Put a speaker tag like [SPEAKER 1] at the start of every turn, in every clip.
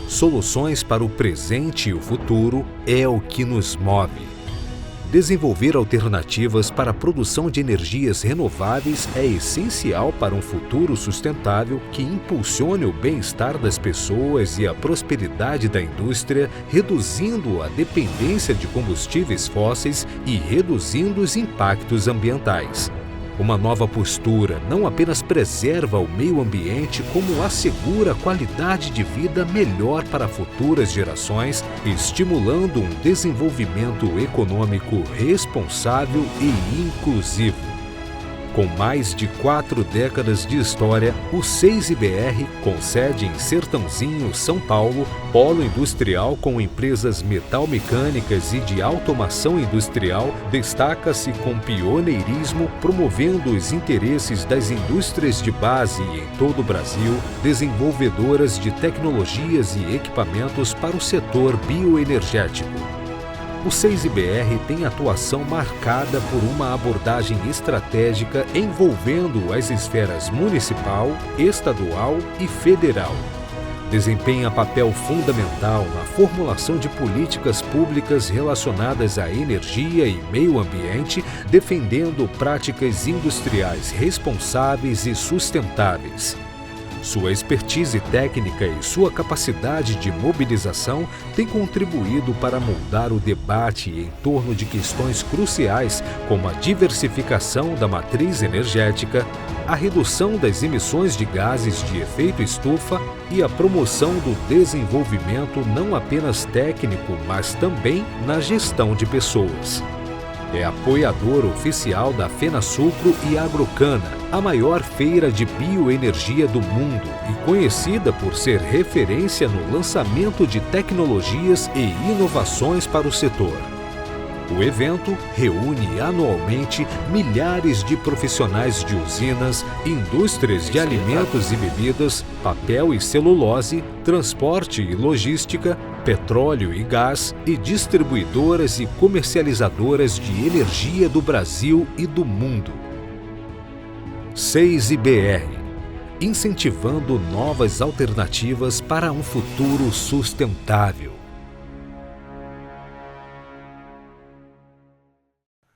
[SPEAKER 1] Soluções para o presente e o futuro é o que nos move. Desenvolver alternativas para a produção de energias renováveis é essencial para um futuro sustentável que impulsione o bem-estar das pessoas e a prosperidade da indústria, reduzindo a dependência de combustíveis fósseis e reduzindo os impactos ambientais. Uma nova postura não apenas preserva o meio ambiente, como assegura qualidade de vida melhor para futuras gerações, estimulando um desenvolvimento econômico responsável e inclusivo. Com mais de 4 décadas de história, o 6IBR, com sede em Sertãozinho, São Paulo, polo industrial com empresas metalmecânicas e de automação industrial, destaca-se com pioneirismo, promovendo os interesses das indústrias de base em todo o Brasil, desenvolvedoras de tecnologias e equipamentos para o setor bioenergético. O 6IBR tem atuação marcada por uma abordagem estratégica envolvendo as esferas municipal, estadual e federal. Desempenha papel fundamental na formulação de políticas públicas relacionadas à energia e meio ambiente, defendendo práticas industriais responsáveis e sustentáveis. Sua expertise técnica e sua capacidade de mobilização têm contribuído para moldar o debate em torno de questões cruciais como a diversificação da matriz energética, a redução das emissões de gases de efeito estufa e a promoção do desenvolvimento não apenas técnico, mas também na gestão de pessoas. É apoiador oficial da FenaSucro e Agrocana, a maior feira de bioenergia do mundo e conhecida por ser referência no lançamento de tecnologias e inovações para o setor. O evento reúne anualmente milhares de profissionais de usinas, indústrias de alimentos e bebidas, papel e celulose, transporte e logística, petróleo e gás e distribuidoras e comercializadoras de energia do Brasil e do mundo. 6IBR, incentivando novas alternativas para um futuro sustentável.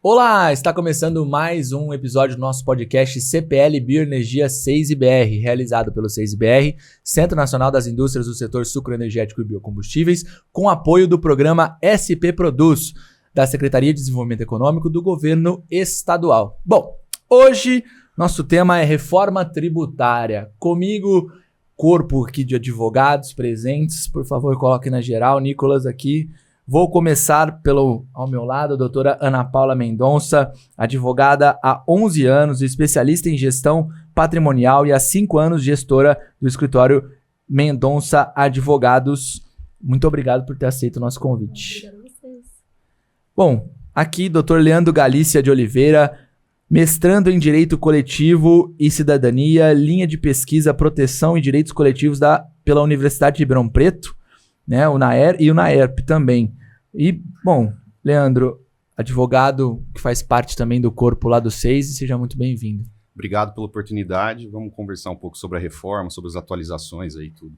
[SPEAKER 2] Olá, está começando mais um episódio do nosso podcast CPL Bioenergia 6IBR, realizado pelo 6IBR, Centro Nacional das Indústrias do Setor Sucroenergético e Biocombustíveis, com apoio do programa SP Produz, da Secretaria de Desenvolvimento Econômico do Governo Estadual. Bom, hoje nosso tema é reforma tributária. Comigo, corpo aqui de advogados presentes, por favor coloque na geral, Nicolas aqui. Vou começar ao meu lado, a doutora Ana Paula Mendonça, advogada há 11 anos, especialista em gestão patrimonial e há 5 anos gestora do escritório Mendonça Advogados. Muito obrigado por ter aceito o nosso convite.
[SPEAKER 3] Obrigada a vocês.
[SPEAKER 2] Bom, aqui doutor Leandro Galícia de Oliveira, mestrando em Direito Coletivo e Cidadania, linha de pesquisa, proteção e direitos coletivos pela Universidade de Ribeirão Preto, né, o NAER e o NAERP também. E, bom, Leandro, advogado que faz parte também do corpo lá do 6, seja muito bem-vindo.
[SPEAKER 4] Obrigado pela oportunidade. Vamos conversar um pouco sobre a reforma, sobre as atualizações aí, tudo.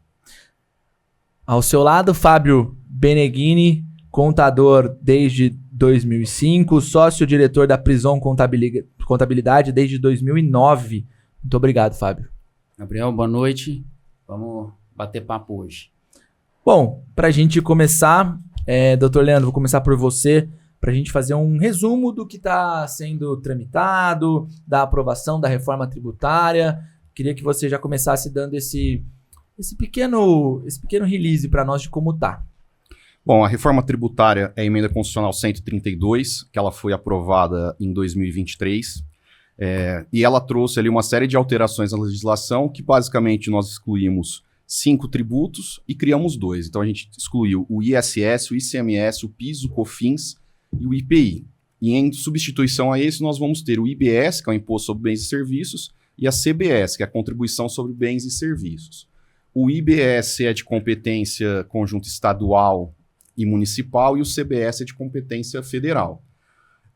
[SPEAKER 2] Ao seu lado, Fábio Beneghini, contador desde 2005, sócio-diretor da Prison Contabilidade desde 2009. Muito obrigado, Fábio.
[SPEAKER 5] Gabriel, boa noite. Vamos bater papo hoje.
[SPEAKER 2] Bom, para a gente começar, doutor Leandro, vou começar por você, para a gente fazer um resumo do que está sendo tramitado, da aprovação da reforma tributária. Queria que você já começasse dando esse pequeno release para nós de como está.
[SPEAKER 4] Bom, a reforma tributária é a emenda constitucional 132, que ela foi aprovada em 2023, e ela trouxe ali uma série de alterações na legislação que basicamente nós excluímos 5 tributos e criamos 2. Então a gente excluiu o ISS, o ICMS, o PIS, o COFINS e o IPI. E em substituição a esse nós vamos ter o IBS, que é o Imposto sobre Bens e Serviços, e a CBS, que é a Contribuição sobre Bens e Serviços. O IBS é de competência conjunta estadual e municipal e o CBS é de competência federal.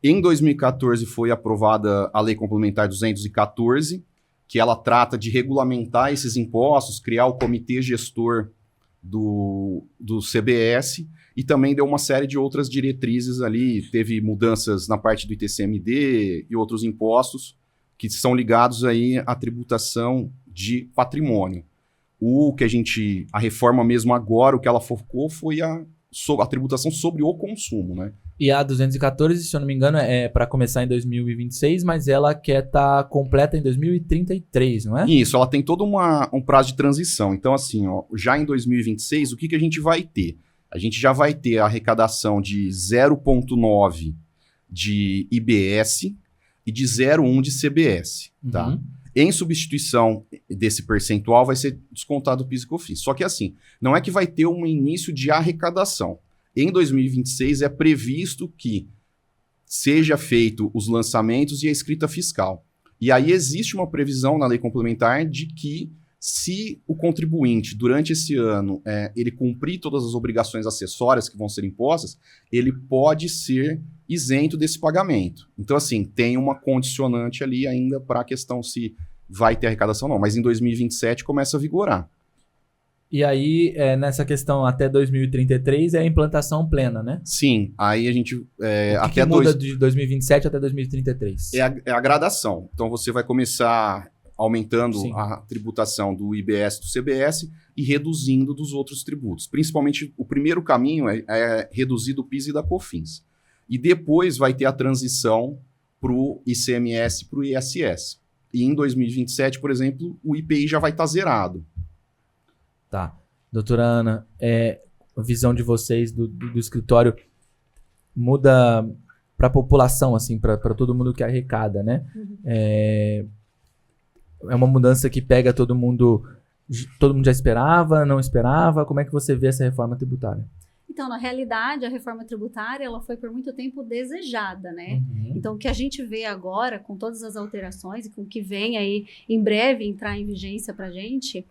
[SPEAKER 4] Em 2014 foi aprovada a Lei Complementar 214, que ela trata de regulamentar esses impostos, criar o comitê gestor do CBS e também deu uma série de outras diretrizes ali. Teve mudanças na parte do ITCMD e outros impostos que são ligados aí à tributação de patrimônio. A reforma mesmo agora, o que ela focou foi a tributação sobre o consumo, né?
[SPEAKER 2] E a 214, se eu não me engano, é para começar em 2026, mas ela quer estar completa em 2033, não é?
[SPEAKER 4] Isso, ela tem todo um prazo de transição. Então, assim, ó, já em 2026, o que a gente vai ter? A gente já vai ter a arrecadação de 0,9 de IBS e de 0,1 de CBS, tá? Em substituição desse percentual, vai ser descontado o PIS e COFINS. Só que assim, não é que vai ter um início de arrecadação. Em 2026 é previsto que seja feito os lançamentos e a escrita fiscal. E aí existe uma previsão na lei complementar de que se o contribuinte, durante esse ano, ele cumprir todas as obrigações acessórias que vão ser impostas, ele pode ser isento desse pagamento. Então, assim, tem uma condicionante ali ainda para a questão se vai ter arrecadação ou não. Mas em 2027 começa a vigorar.
[SPEAKER 2] E aí, nessa questão até 2033 é a implantação plena, né?
[SPEAKER 4] Sim, aí a gente...
[SPEAKER 2] O que muda de 2027 até 2033?
[SPEAKER 4] É a gradação. Então, você vai começar aumentando
[SPEAKER 2] Sim.
[SPEAKER 4] a tributação do IBS, do CBS e reduzindo dos outros tributos. Principalmente, o primeiro caminho é reduzir do PIS e da COFINS. E depois vai ter a transição para o ICMS e para o ISS. E em 2027, por exemplo, o IPI já vai estar zerado.
[SPEAKER 2] Tá. Doutora Ana, a visão de vocês do escritório muda para a população, assim, para todo mundo que arrecada, né? É uma mudança que pega todo mundo já esperava, não esperava? Como é que você vê essa reforma tributária?
[SPEAKER 3] Então, na realidade, a reforma tributária ela foi por muito tempo desejada, né? Então, o que a gente vê agora, com todas as alterações e com o que vem aí em breve entrar em vigência para a gente,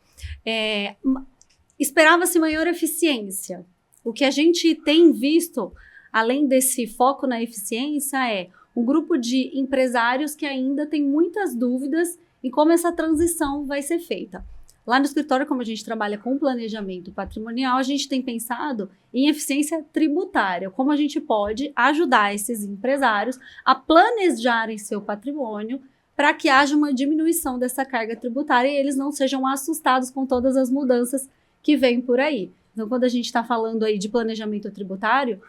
[SPEAKER 3] esperava-se maior eficiência. O que a gente tem visto, além desse foco na eficiência, é um grupo de empresários que ainda tem muitas dúvidas em como essa transição vai ser feita. Lá no escritório, como a gente trabalha com planejamento patrimonial, a gente tem pensado em eficiência tributária, como a gente pode ajudar esses empresários a planejarem seu patrimônio para que haja uma diminuição dessa carga tributária e eles não sejam assustados com todas as mudanças que vêm por aí. Então, quando a gente está falando aí de planejamento tributário,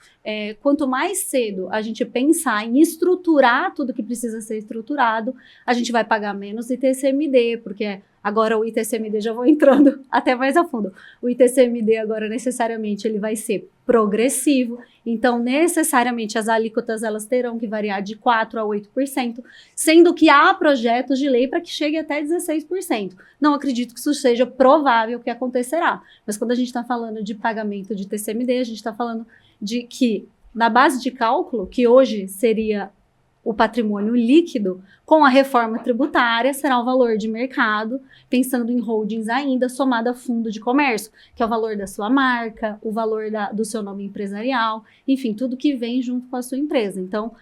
[SPEAKER 3] quanto mais cedo a gente pensar em estruturar tudo que precisa ser estruturado, a gente vai pagar menos ITCMD, porque agora o ITCMD, já vou entrando até mais a fundo, o ITCMD agora necessariamente ele vai ser progressivo, então necessariamente as alíquotas elas terão que variar de 4% a 8%, sendo que há projetos de lei para que chegue até 16%. Não acredito que isso seja provável que acontecerá, mas quando a gente está falando de pagamento de ITCMD, a gente está falando de que na base de cálculo, que hoje seria o patrimônio líquido, com a reforma tributária será o valor de mercado, pensando em holdings ainda, somado a fundo de comércio, que é o valor da sua marca, o valor do seu nome empresarial, enfim, tudo que vem junto com a sua empresa. Então,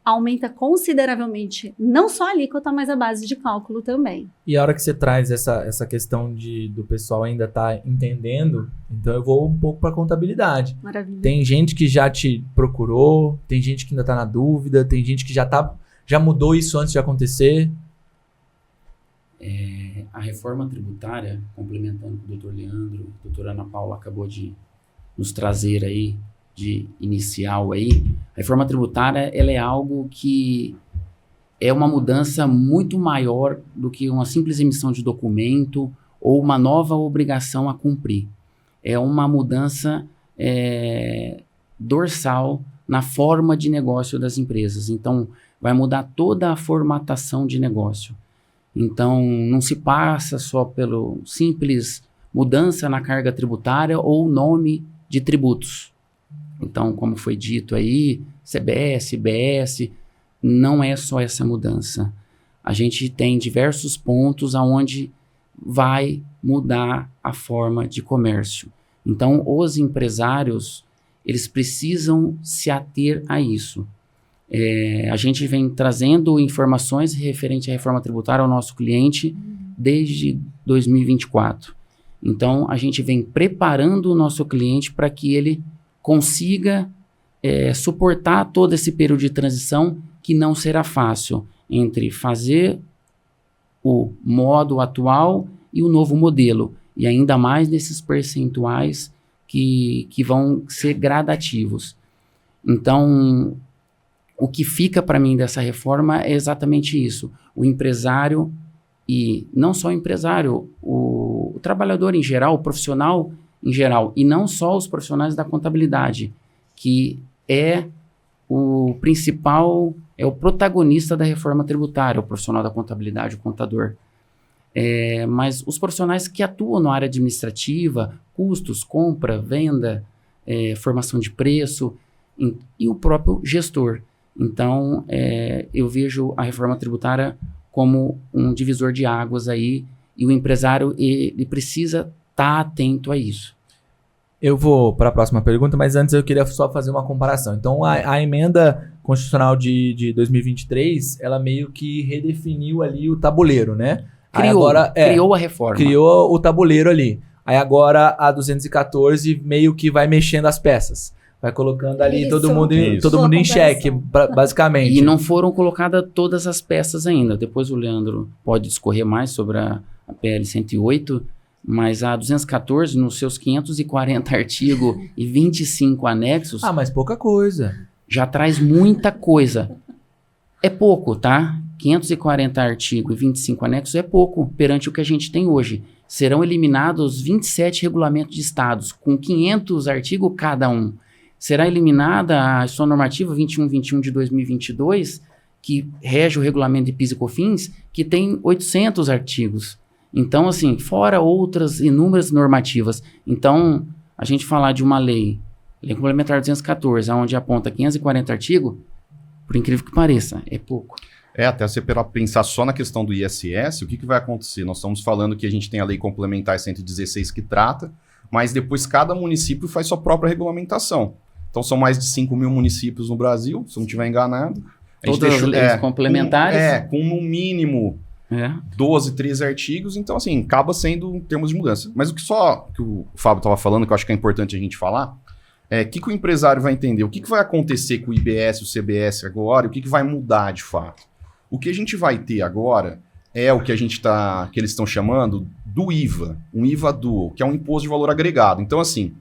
[SPEAKER 3] aumenta consideravelmente, não só a alíquota, mas a base de cálculo também.
[SPEAKER 2] E a hora que você traz essa questão do pessoal ainda estar entendendo, então eu vou um pouco para a contabilidade.
[SPEAKER 3] Maravilha.
[SPEAKER 2] Tem gente que já te procurou, tem gente que ainda está na dúvida, tem gente que já mudou isso antes de acontecer.
[SPEAKER 5] A reforma tributária, complementando o que o doutor Leandro, a doutora Ana Paula acabou de nos trazer aí, de inicial aí, a reforma tributária ela é algo que é uma mudança muito maior do que uma simples emissão de documento ou uma nova obrigação a cumprir. É uma mudança dorsal na forma de negócio das empresas. Então, vai mudar toda a formatação de negócio. Então, não se passa só pelo simples mudança na carga tributária ou nome de tributos. Então, como foi dito aí, CBS, IBS, não é só essa mudança. A gente tem diversos pontos onde vai mudar a forma de comércio. Então, os empresários, eles precisam se ater a isso. A gente vem trazendo informações referente à reforma tributária ao nosso cliente desde 2024. Então, a gente vem preparando o nosso cliente para que ele consiga suportar todo esse período de transição que não será fácil entre fazer o modo atual e o novo modelo. E ainda mais nesses percentuais que vão ser gradativos. Então, o que fica para mim dessa reforma é exatamente isso. O empresário, e não só o empresário, o trabalhador em geral, o profissional em geral, e não só os profissionais da contabilidade, que é o principal, é o protagonista da reforma tributária, o profissional da contabilidade, o contador. Mas os profissionais que atuam na área administrativa, custos, compra, venda, formação de preço, e o próprio gestor. Então, eu vejo a reforma tributária como um divisor de águas aí, e o empresário ele precisa estar atento a isso.
[SPEAKER 2] Eu vou para a próxima pergunta, mas antes eu queria só fazer uma comparação. Então, a emenda constitucional de 2023, ela meio que redefiniu ali o tabuleiro, né?
[SPEAKER 5] Criou a reforma.
[SPEAKER 2] Criou o tabuleiro ali. Aí agora a 214 meio que vai mexendo as peças. Vai colocando ali todo mundo em xeque, basicamente.
[SPEAKER 5] E não foram colocadas todas as peças ainda. Depois o Leandro pode discorrer mais sobre a PL 108, mas a 214, nos seus 540 artigos e 25 anexos...
[SPEAKER 2] mas pouca coisa.
[SPEAKER 5] Já traz muita coisa. É pouco, tá? 540 artigos e 25 anexos é pouco perante o que a gente tem hoje. Serão eliminados 27 regulamentos de estados, com 500 artigos cada um. Será eliminada a sua normativa 2121 de 2022, que rege o regulamento de PIS e COFINS, que tem 800 artigos. Então, assim, fora outras inúmeras normativas. Então, a gente falar de uma lei complementar 214, onde aponta 540 artigos, por incrível que pareça, é pouco.
[SPEAKER 4] Até você pensar só na questão do ISS, o que vai acontecer? Nós estamos falando que a gente tem a lei complementar 116 que trata, mas depois cada município faz sua própria regulamentação. Então são mais de 5 mil municípios no Brasil, se eu não estiver enganado.
[SPEAKER 5] Todas as leis complementares?
[SPEAKER 4] Com no mínimo 12, 13 artigos, então assim, acaba sendo em termos de mudança. Mas o que o Fábio estava falando, que eu acho que é importante a gente falar, o que o empresário vai entender? O que vai acontecer com o IBS, o CBS agora, e o que vai mudar de fato? O que a gente vai ter agora é o que que eles estão chamando do IVA, um IVA dual, que é um imposto de valor agregado. Então assim,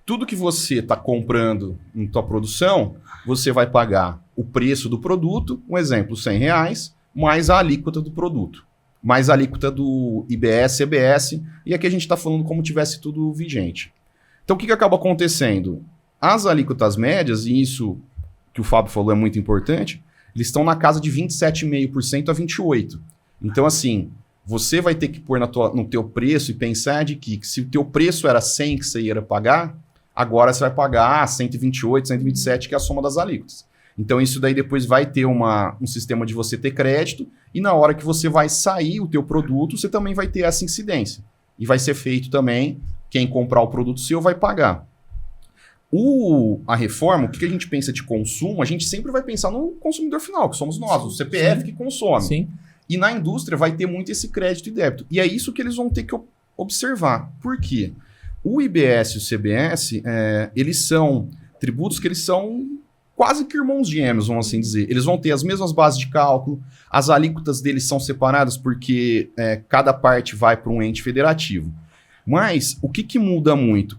[SPEAKER 4] tudo que você está comprando em tua produção, você vai pagar o preço do produto, um exemplo, R$100, mais a alíquota do produto, mais a alíquota do IBS, CBS, e aqui a gente está falando como tivesse tudo vigente. Então o que acaba acontecendo? As alíquotas médias, e isso que o Fábio falou é muito importante, eles estão na casa de 27,5% a 28%. Então assim, você vai ter que pôr no teu preço e pensar de que se o teu preço era 100 que você ia pagar, agora você vai pagar 128, 127, que é a soma das alíquotas. Então isso daí depois vai ter um sistema de você ter crédito, e na hora que você vai sair o teu produto, você também vai ter essa incidência. E vai ser feito também, quem comprar o produto seu vai pagar. A reforma, o que a gente pensa de consumo, a gente sempre vai pensar no consumidor final, que somos nós, o CPF que consome.
[SPEAKER 2] Sim.
[SPEAKER 4] E na indústria vai ter muito esse crédito e débito. E é isso que eles vão ter que observar. Por quê? O IBS e o CBS, eles são tributos que eles são quase que irmãos gêmeos, vamos assim dizer. Eles vão ter as mesmas bases de cálculo, as alíquotas deles são separadas porque cada parte vai para um ente federativo. Mas o que muda muito?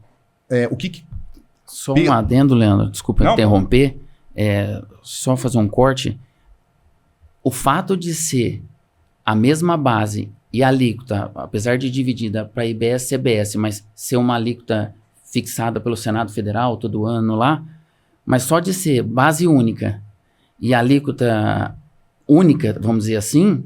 [SPEAKER 5] Só um adendo, Leandro, desculpa interromper, só fazer um corte. O fato de ser a mesma base e a alíquota, apesar de dividida para IBS e CBS, mas ser uma alíquota fixada pelo Senado Federal todo ano lá, mas só de ser base única e alíquota única, vamos dizer assim,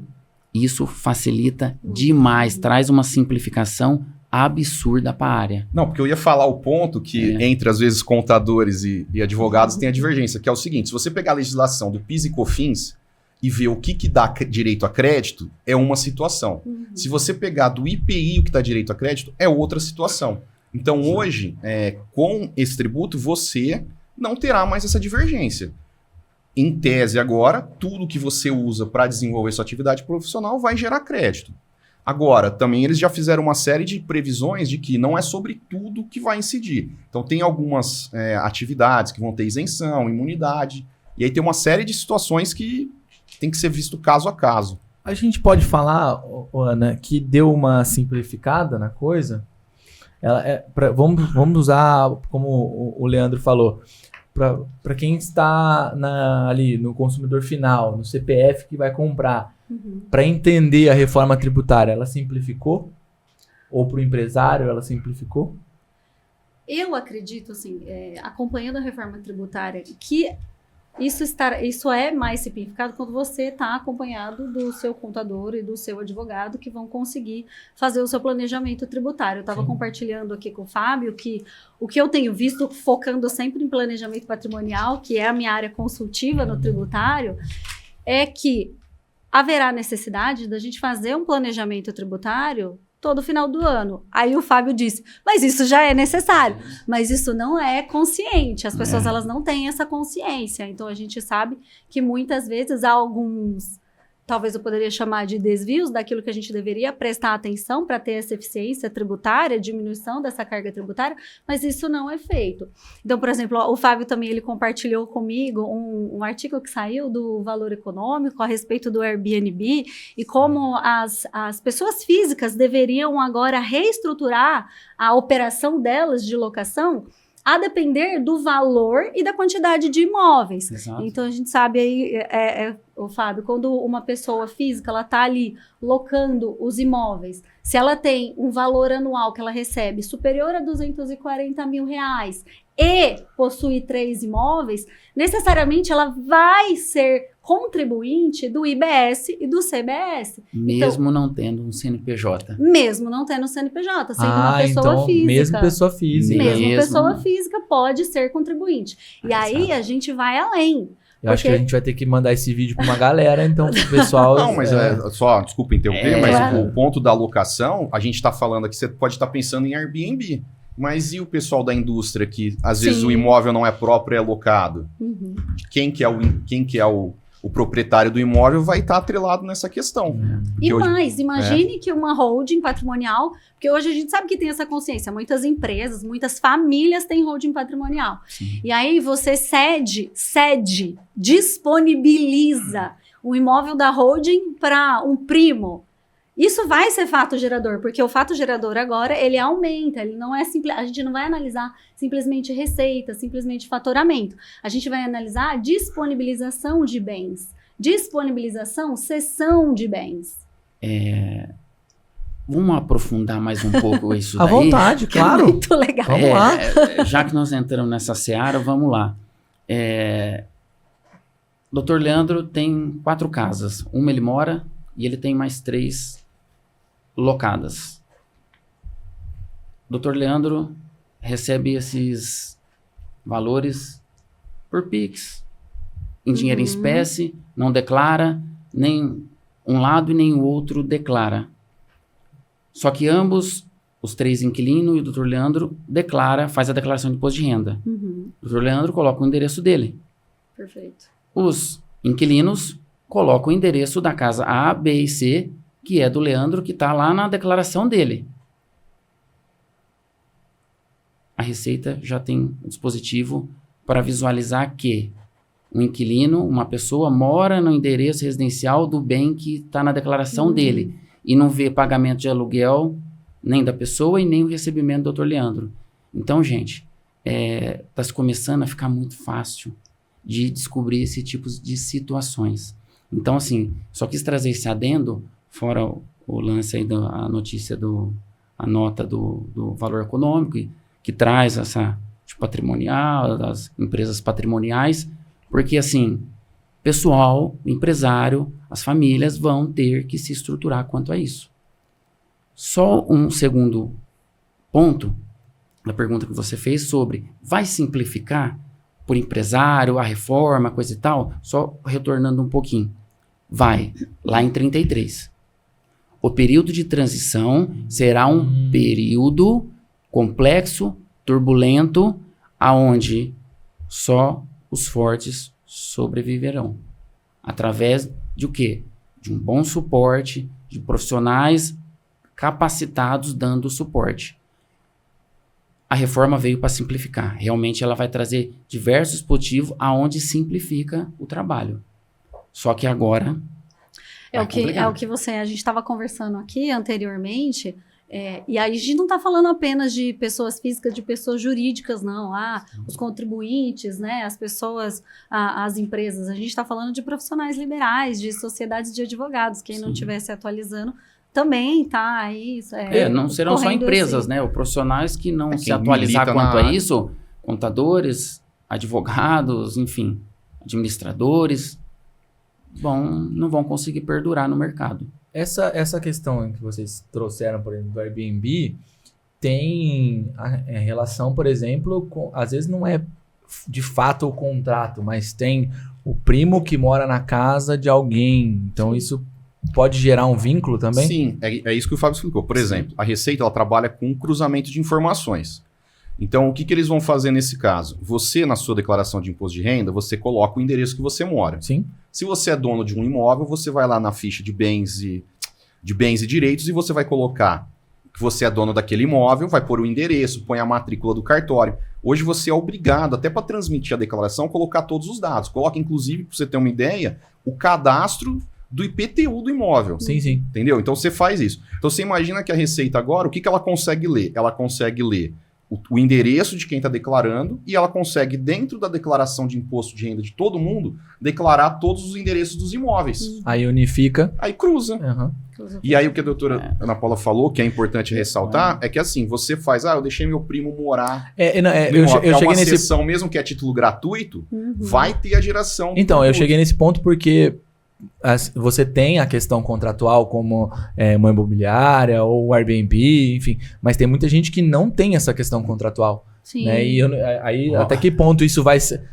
[SPEAKER 5] isso facilita demais, traz uma simplificação absurda para a área.
[SPEAKER 4] Não, porque eu ia falar o ponto que entre, às vezes, contadores e advogados tem a divergência, que é o seguinte, se você pegar a legislação do PIS e COFINS e ver o que dá direito a crédito, é uma situação. Se você pegar do IPI o que dá direito a crédito, é outra situação. Então, hoje, com esse tributo, você não terá mais essa divergência. Em tese, agora, tudo que você usa para desenvolver sua atividade profissional vai gerar crédito. Agora, também eles já fizeram uma série de previsões de que não é sobre tudo que vai incidir. Então, tem algumas atividades que vão ter isenção, imunidade, e aí tem uma série de situações que tem que ser visto caso a caso.
[SPEAKER 2] A gente pode falar, Ana, que deu uma simplificada na coisa? Vamos usar, como o Leandro falou, para quem está ali no consumidor final, no CPF que vai comprar, para entender a reforma tributária, ela simplificou? Ou para o empresário ela simplificou?
[SPEAKER 3] Eu acredito, assim, acompanhando a reforma tributária, que isso é mais simplificado quando você está acompanhado do seu contador e do seu advogado, que vão conseguir fazer o seu planejamento tributário. Eu estava compartilhando aqui com o Fábio que o que eu tenho visto, focando sempre em planejamento patrimonial, que é a minha área consultiva no tributário, é que haverá necessidade da gente fazer um planejamento tributário todo final do ano. Aí o Fábio disse, mas isso já é necessário. Mas isso não é consciente. As pessoas elas não têm essa consciência. Então a gente sabe que muitas vezes há alguns, talvez eu poderia chamar de desvios daquilo que a gente deveria prestar atenção para ter essa eficiência tributária, diminuição dessa carga tributária, mas isso não é feito. Então, por exemplo, o Fábio também ele compartilhou comigo um artigo que saiu do Valor Econômico a respeito do Airbnb e como as pessoas físicas deveriam agora reestruturar a operação delas de locação a depender do valor e da quantidade de imóveis.
[SPEAKER 5] Exato.
[SPEAKER 3] Então, a gente sabe aí, o Fábio, quando uma pessoa física ela está ali locando os imóveis, se ela tem um valor anual que ela recebe superior a R$240 mil e possui 3 imóveis, necessariamente ela vai ser contribuinte do IBS e do CBS.
[SPEAKER 5] Mesmo então, não tendo um CNPJ.
[SPEAKER 3] Mesmo não tendo um CNPJ, sendo uma pessoa física.
[SPEAKER 2] Mesmo pessoa física.
[SPEAKER 3] Mesmo pessoa física pode ser contribuinte. E aí a gente vai além.
[SPEAKER 2] Eu acho que a gente vai ter que mandar esse vídeo para uma galera, então o pessoal...
[SPEAKER 4] Não, mas só, desculpa interromper, mas o ponto da locação, a gente está falando aqui, você pode estar pensando em Airbnb. Mas e o pessoal da indústria que, às vezes, o imóvel não é próprio, é locado? Quem que é o proprietário do imóvel vai estar atrelado nessa questão.
[SPEAKER 3] E mais, imagine que uma holding patrimonial, porque hoje a gente sabe que tem essa consciência, muitas empresas, muitas famílias têm holding patrimonial. Sim. E aí você disponibiliza o imóvel da holding para um primo. Isso vai ser fato gerador, porque o fato gerador agora, ele aumenta, ele não é simples, a gente não vai analisar simplesmente receita, simplesmente faturamento. A gente vai analisar disponibilização de bens, cessão de bens.
[SPEAKER 5] Vamos aprofundar mais um pouco isso daí?
[SPEAKER 2] À vontade, claro.
[SPEAKER 3] É muito legal.
[SPEAKER 2] Vamos lá.
[SPEAKER 5] Já que nós entramos nessa seara, vamos lá. Dr. Leandro tem 4 casas. Uma ele mora e ele tem mais 3 locadas. Dr. Leandro recebe esses valores por Pix, em dinheiro em espécie, não declara, nem um lado e nem o outro declara. Só que ambos, os 3 inquilinos e o Dr. Leandro, faz a declaração de imposto de renda. O Dr. Leandro coloca o endereço dele.
[SPEAKER 3] Perfeito.
[SPEAKER 5] Os inquilinos colocam o endereço da casa A, B e C, que é do Leandro, que está lá na declaração dele. A Receita já tem um dispositivo para visualizar que um inquilino, uma pessoa, mora no endereço residencial do bem que está na declaração dele e não vê pagamento de aluguel nem da pessoa e nem o recebimento do Dr. Leandro. Então, gente, está se começando a ficar muito fácil de descobrir esse tipo de situações. Então, assim, só quis trazer esse adendo, fora o lance aí a notícia a nota do Valor Econômico, que traz essa patrimonial, das empresas patrimoniais, porque, assim, pessoal, empresário, as famílias vão ter que se estruturar quanto a isso. Só um segundo ponto da pergunta que você fez sobre vai simplificar por empresário, a reforma, coisa e tal, só retornando um pouquinho. Vai, lá em 33. O período de transição será um período complexo, turbulento, aonde só os fortes sobreviverão. Através de o quê? De um bom suporte, de profissionais capacitados dando suporte. A reforma veio para simplificar. Realmente ela vai trazer diversos dispositivos aonde simplifica o trabalho. Só que agora
[SPEAKER 3] É o que a gente estava conversando aqui anteriormente, e aí a gente não está falando apenas de pessoas físicas, de pessoas jurídicas, não. Os contribuintes, né, as pessoas, as empresas. A gente está falando de profissionais liberais, de sociedades de advogados. Quem não estiver se atualizando também tá aí.
[SPEAKER 5] Não serão só empresas, né? Os profissionais que não se atualizar quanto a isso, contadores, advogados, enfim, administradores, não vão conseguir perdurar no mercado.
[SPEAKER 2] Essa questão que vocês trouxeram, por exemplo, do Airbnb, tem relação, por exemplo, às vezes não é de fato o contrato, mas tem o primo que mora na casa de alguém. Então, isso pode gerar um vínculo também?
[SPEAKER 4] Sim, é isso que o Fábio explicou. Por exemplo, a Receita ela trabalha com cruzamento de informações. Então, o que eles vão fazer nesse caso? Você, na sua declaração de imposto de renda, você coloca o endereço que você mora.
[SPEAKER 2] Sim.
[SPEAKER 4] Se você é dono de um imóvel, você vai lá na ficha de bens e direitos e você vai colocar que você é dono daquele imóvel, vai pôr o endereço, põe a matrícula do cartório. Hoje você é obrigado, até para transmitir a declaração, colocar todos os dados. Coloca, inclusive, para você ter uma ideia, o cadastro do IPTU do imóvel.
[SPEAKER 2] Sim, sim.
[SPEAKER 4] Entendeu? Então você faz isso. Então você imagina que a Receita agora, o que ela consegue ler? Ela consegue ler o endereço de quem está declarando e ela consegue, dentro da declaração de imposto de renda de todo mundo, declarar todos os endereços dos imóveis.
[SPEAKER 2] Aí unifica.
[SPEAKER 4] Aí cruza.
[SPEAKER 2] Uhum.
[SPEAKER 4] E aí o que a doutora Ana Paula falou, que é importante ressaltar, é que assim, você faz, eu deixei meu primo morar
[SPEAKER 2] eu cheguei
[SPEAKER 4] uma
[SPEAKER 2] nesse
[SPEAKER 4] sessão, mesmo que é título gratuito, vai ter a geração.
[SPEAKER 2] Então, eu cheguei nesse ponto porque você tem a questão contratual como uma imobiliária ou o Airbnb, enfim, mas tem muita gente que não tem essa questão contratual.
[SPEAKER 3] Sim.
[SPEAKER 2] Né? E aí, até que ponto isso vai ser...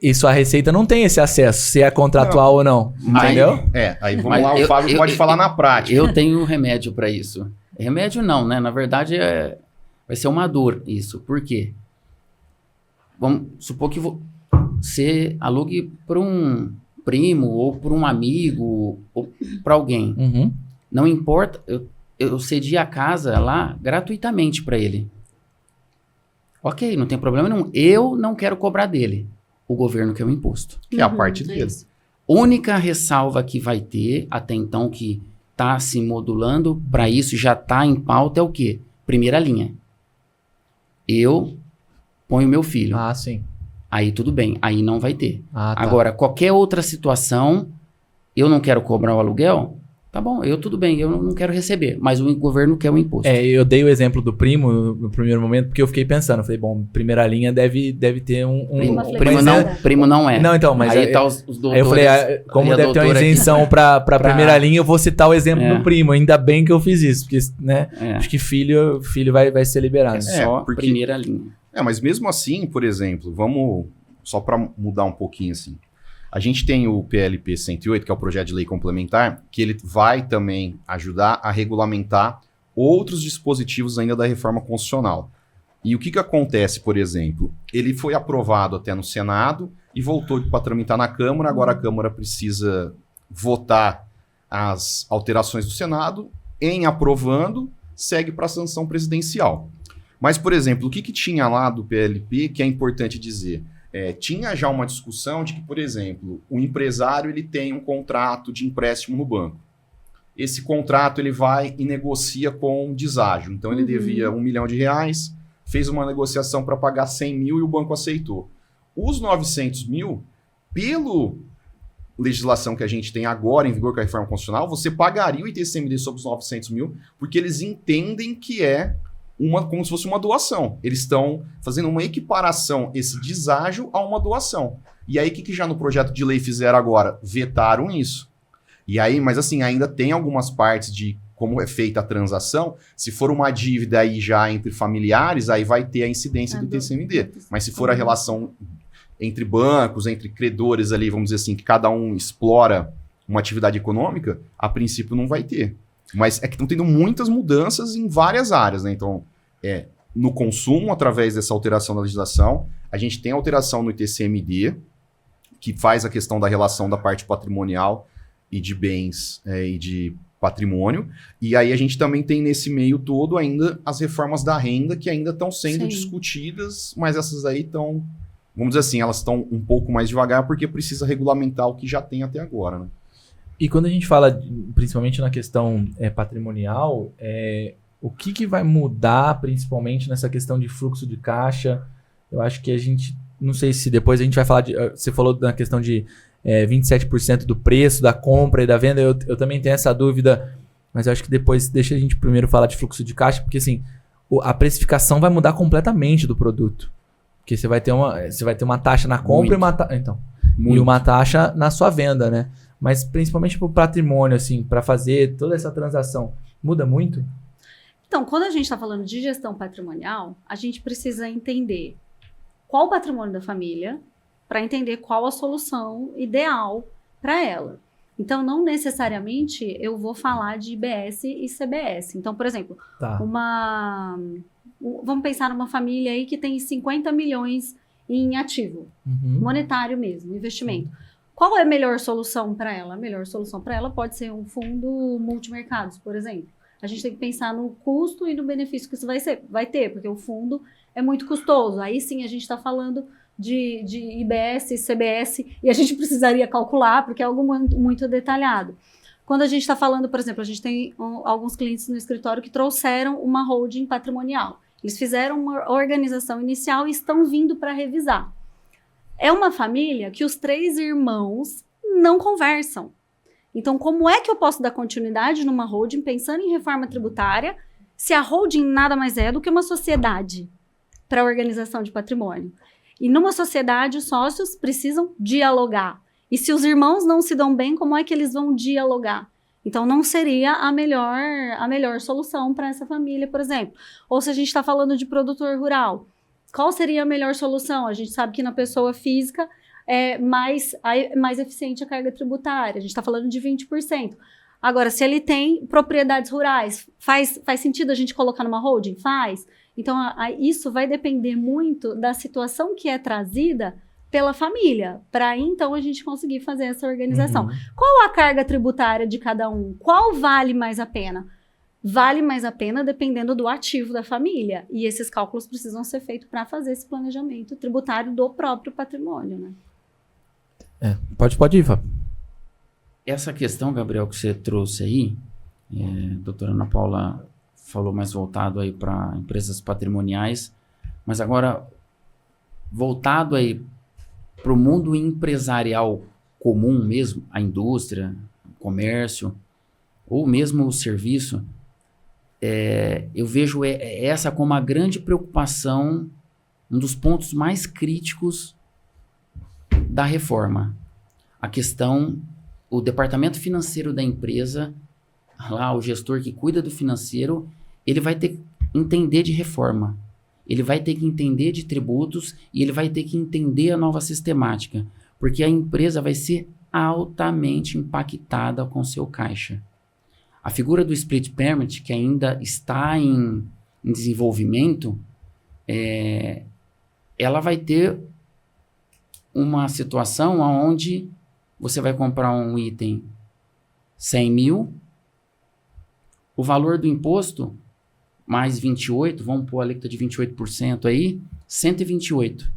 [SPEAKER 2] Isso a Receita não tem esse acesso, se é contratual ou não, entendeu?
[SPEAKER 4] Aí vamos lá, o Fábio pode falar na prática.
[SPEAKER 5] Eu tenho remédio para isso. Remédio não, né? Na verdade, vai ser uma dor isso. Por quê? Vamos supor que você alugue para um primo ou para um amigo ou para alguém.
[SPEAKER 2] Uhum.
[SPEAKER 5] Não importa, eu cedi a casa lá gratuitamente para ele. Ok, não tem problema nenhum. Eu não quero cobrar dele. O governo quer o imposto.
[SPEAKER 4] Que é a parte dele.
[SPEAKER 5] Única ressalva que vai ter, até então, que está se modulando para isso, já está em pauta, é o quê? Primeira linha. Eu ponho meu filho.
[SPEAKER 2] Ah, sim.
[SPEAKER 5] Aí tudo bem, aí não vai ter.
[SPEAKER 2] Ah, tá.
[SPEAKER 5] Agora, qualquer outra situação, eu não quero cobrar o aluguel, tá bom, tudo bem, eu não quero receber, mas o governo quer o imposto.
[SPEAKER 2] Eu dei o exemplo do primo no primeiro momento, porque eu fiquei pensando, falei, bom, primeira linha deve ter
[SPEAKER 5] Primo não é.
[SPEAKER 2] Não, então, mas
[SPEAKER 5] aí tá os doutores.
[SPEAKER 2] Aí eu falei, como deve ter uma isenção para primeira linha, eu vou citar o exemplo do primo. Ainda bem que eu fiz isso, porque, né, acho que filho vai ser liberado.
[SPEAKER 5] Só primeira linha.
[SPEAKER 4] Mas mesmo assim, por exemplo, vamos só para mudar um pouquinho assim. A gente tem o PLP 108, que é o projeto de lei complementar, que ele vai também ajudar a regulamentar outros dispositivos ainda da reforma constitucional. E o que acontece, por exemplo? Ele foi aprovado até no Senado e voltou para tramitar na Câmara. Agora a Câmara precisa votar as alterações do Senado. Em aprovando, segue para a sanção presidencial. Mas, por exemplo, o que tinha lá do PLP que é importante dizer? Tinha já uma discussão de que, por exemplo, o empresário ele tem um contrato de empréstimo no banco. Esse contrato ele vai e negocia com deságio. Então ele devia R$1 milhão, fez uma negociação para pagar 100 mil e o banco aceitou. Os 900 mil, pela legislação que a gente tem agora em vigor com a reforma constitucional, você pagaria o ITCMD sobre os 900 mil, porque eles entendem que é como se fosse uma doação. Eles estão fazendo uma equiparação, esse deságio, a uma doação. E aí, o que já no projeto de lei fizeram agora? Vetaram isso. E aí, mas assim, ainda tem algumas partes de como é feita a transação. Se for uma dívida aí já entre familiares, aí vai ter a incidência do ITCMD. Mas se for a relação entre bancos, entre credores ali, vamos dizer assim, que cada um explora uma atividade econômica, a princípio não vai ter. Mas é que estão tendo muitas mudanças em várias áreas, né? Então, no consumo, através dessa alteração da legislação, a gente tem alteração no ITCMD, que faz a questão da relação da parte patrimonial e de bens e de patrimônio. E aí a gente também tem nesse meio todo ainda as reformas da renda que ainda estão sendo
[SPEAKER 3] Sim.
[SPEAKER 4] discutidas, mas essas aí estão, vamos dizer assim, elas estão um pouco mais devagar porque precisa regulamentar o que já tem até agora, né?
[SPEAKER 2] E quando a gente fala, principalmente na questão patrimonial, o que vai mudar principalmente nessa questão de fluxo de caixa? Eu acho que a gente, não sei se depois a gente vai falar você falou da questão de 27% do preço, da compra e da venda, eu também tenho essa dúvida, mas eu acho que depois deixa a gente primeiro falar de fluxo de caixa, porque assim, a precificação vai mudar completamente do produto. Porque você vai ter uma taxa na compra e uma taxa na sua venda, né? Mas principalmente para o patrimônio, assim, para fazer toda essa transação, muda muito?
[SPEAKER 3] Então, quando a gente está falando de gestão patrimonial, a gente precisa entender qual o patrimônio da família para entender qual a solução ideal para ela. Então, não necessariamente eu vou falar de IBS e CBS. Então, por exemplo, vamos pensar numa família aí que tem 50 milhões em ativo, monetário mesmo, investimento. Qual é a melhor solução para ela? A melhor solução para ela pode ser um fundo multimercados, por exemplo. A gente tem que pensar no custo e no benefício que isso vai ter, porque o fundo é muito custoso. Aí sim a gente está falando de IBS, CBS, e a gente precisaria calcular, porque é algo muito detalhado. Quando a gente está falando, por exemplo, a gente tem alguns clientes no escritório que trouxeram uma holding patrimonial. Eles fizeram uma organização inicial e estão vindo para revisar. É uma família que os 3 irmãos não conversam. Então, como é que eu posso dar continuidade numa holding pensando em reforma tributária se a holding nada mais é do que uma sociedade para a organização de patrimônio? E numa sociedade, os sócios precisam dialogar. E se os irmãos não se dão bem, como é que eles vão dialogar? Então, não seria a melhor solução para essa família, por exemplo. Ou se a gente está falando de produtor rural, qual seria a melhor solução? A gente sabe que na pessoa física é mais eficiente a carga tributária. A gente está falando de 20%. Agora, se ele tem propriedades rurais, faz sentido a gente colocar numa holding? Faz. Então, isso vai depender muito da situação que é trazida pela família, para aí, então, a gente conseguir fazer essa organização. Qual a carga tributária de cada um? Qual vale mais a pena? Vale mais a pena dependendo do ativo da família. E esses cálculos precisam ser feitos para fazer esse planejamento tributário do próprio patrimônio, né?
[SPEAKER 2] Pode ir, Fábio.
[SPEAKER 5] Essa questão, Gabriel, que você trouxe aí, doutora Ana Paula falou mais voltado aí para empresas patrimoniais, mas agora voltado aí para o mundo empresarial comum mesmo, a indústria, o comércio, ou mesmo o serviço, eu vejo essa como a grande preocupação, um dos pontos mais críticos da reforma. A questão, o departamento financeiro da empresa, lá o gestor que cuida do financeiro, ele vai ter que entender de reforma. Ele vai ter que entender de tributos e ele vai ter que entender a nova sistemática, porque a empresa vai ser altamente impactada com seu caixa. A figura do split payment, que ainda está em desenvolvimento, ela vai ter uma situação onde você vai comprar um item 100 mil, o valor do imposto mais 28, vamos pôr a alíquota de 28% aí, 128.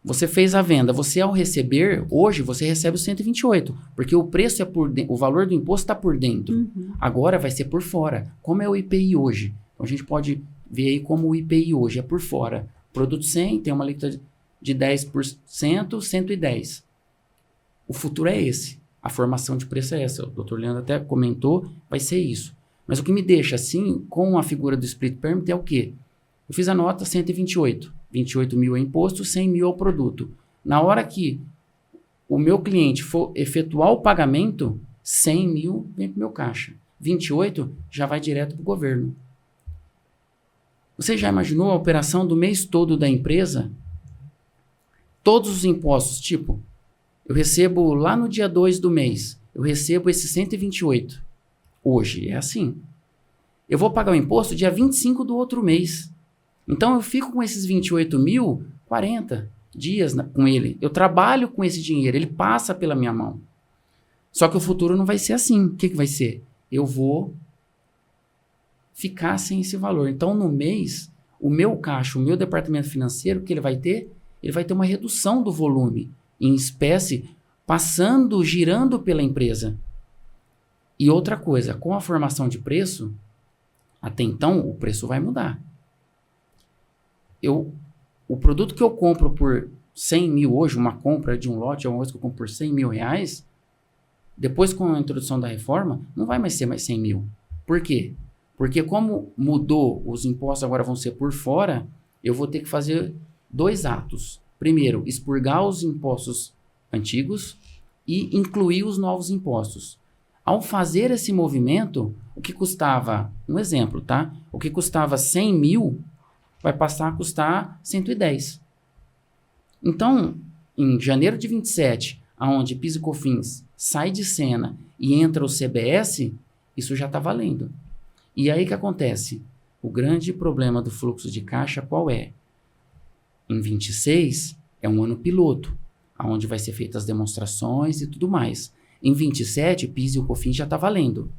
[SPEAKER 5] Você fez a venda, você ao receber, hoje você recebe os 128, porque o preço o valor do imposto está por dentro. Agora vai ser por fora, como é o IPI hoje. Então a gente pode ver aí como o IPI hoje é por fora. Produto 100 tem uma alíquota de 10%, 110. O futuro é esse, a formação de preço é essa. O Dr. Leandro até comentou, vai ser isso. Mas o que me deixa assim, com a figura do split payment é o quê? Eu fiz a nota 128. 28 mil é imposto, 100 mil é o produto. Na hora que o meu cliente for efetuar o pagamento, 100 mil vem para o meu caixa. 28 já vai direto para o governo. Você já imaginou a operação do mês todo da empresa? Todos os impostos, tipo, eu recebo lá no dia 2 do mês, eu recebo esses 128. Hoje é assim. Eu vou pagar o imposto dia 25 do outro mês. Então eu fico com esses 28 mil, 40 dias com ele. Eu trabalho com esse dinheiro, ele passa pela minha mão. Só que o futuro não vai ser assim. O que vai ser? eu vou ficar sem esse valor. Então, no mês, o meu caixa, o meu departamento financeiro, o que ele vai ter? Ele vai ter uma redução do volume em espécie, girando pela empresa. E outra coisa, com a formação de preço, até então, o preço vai mudar. O produto que eu compro por 100 mil hoje, uma compra de um lote, é uma coisa que eu compro por 100 mil reais, depois com a introdução da reforma, não vai mais ser mais 100 mil. Por quê? Porque como mudou, os impostos agora vão ser por fora, eu vou ter que fazer 2 atos. Primeiro, expurgar os impostos antigos e incluir os novos impostos. Ao fazer esse movimento, o que custava, um exemplo, tá? O que custava 100 mil vai passar a custar 110. Então, em janeiro de 27, aonde PIS e COFINS sai de cena e entra o CBS, isso já está valendo. E aí o que acontece? O grande problema do fluxo de caixa qual é? Em 26 é um ano piloto, onde vai ser feitas as demonstrações e tudo mais. Em 27, o PIS e o COFINS já está valendo.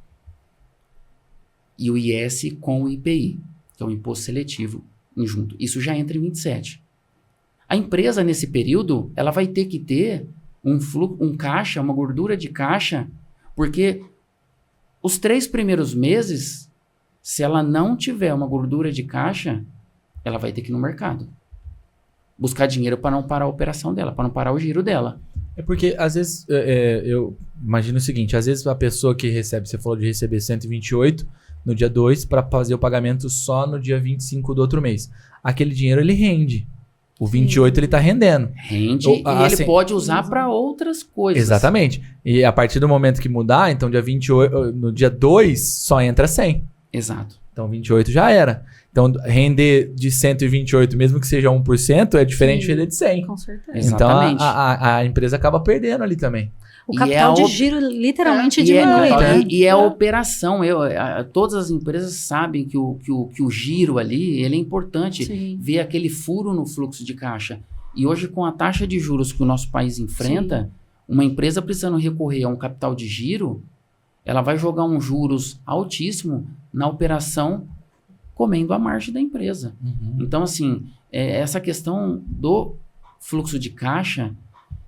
[SPEAKER 5] E o IS com o IPI, que é o imposto seletivo junto. Isso já entra em 27. A empresa, nesse período, ela vai ter que ter um caixa, uma gordura de caixa, porque os 3 primeiros meses, se ela não tiver uma gordura de caixa, ela vai ter que ir no mercado buscar dinheiro para não parar a operação dela, para não parar o giro dela.
[SPEAKER 2] É porque, às vezes, eu imagino o seguinte, às vezes a pessoa que recebe, você falou de receber 128 no dia 2 para fazer o pagamento só no dia 25 do outro mês. Aquele dinheiro, ele rende. O 28 ele está rendendo.
[SPEAKER 5] Rende e ele pode usar para outras coisas.
[SPEAKER 2] Exatamente. E a partir do momento que mudar, então dia 28, no dia 2 só entra 100.
[SPEAKER 5] Exato.
[SPEAKER 2] Então 28 já era. Então render de 128, mesmo que seja 1%, é diferente de render de 100.
[SPEAKER 3] Com certeza.
[SPEAKER 5] Exatamente.
[SPEAKER 2] Então a empresa acaba perdendo ali também.
[SPEAKER 3] O capital de giro literalmente diminui, né?
[SPEAKER 5] E é a operação. Todas as empresas sabem que o giro ali ele é importante.
[SPEAKER 3] Sim.
[SPEAKER 5] Ver aquele furo no fluxo de caixa. E hoje, com a taxa de juros que o nosso país enfrenta, sim, uma empresa precisando recorrer a um capital de giro, ela vai jogar um juros altíssimo na operação, comendo a margem da empresa.
[SPEAKER 2] Uhum.
[SPEAKER 5] Então, assim, essa questão do fluxo de caixa,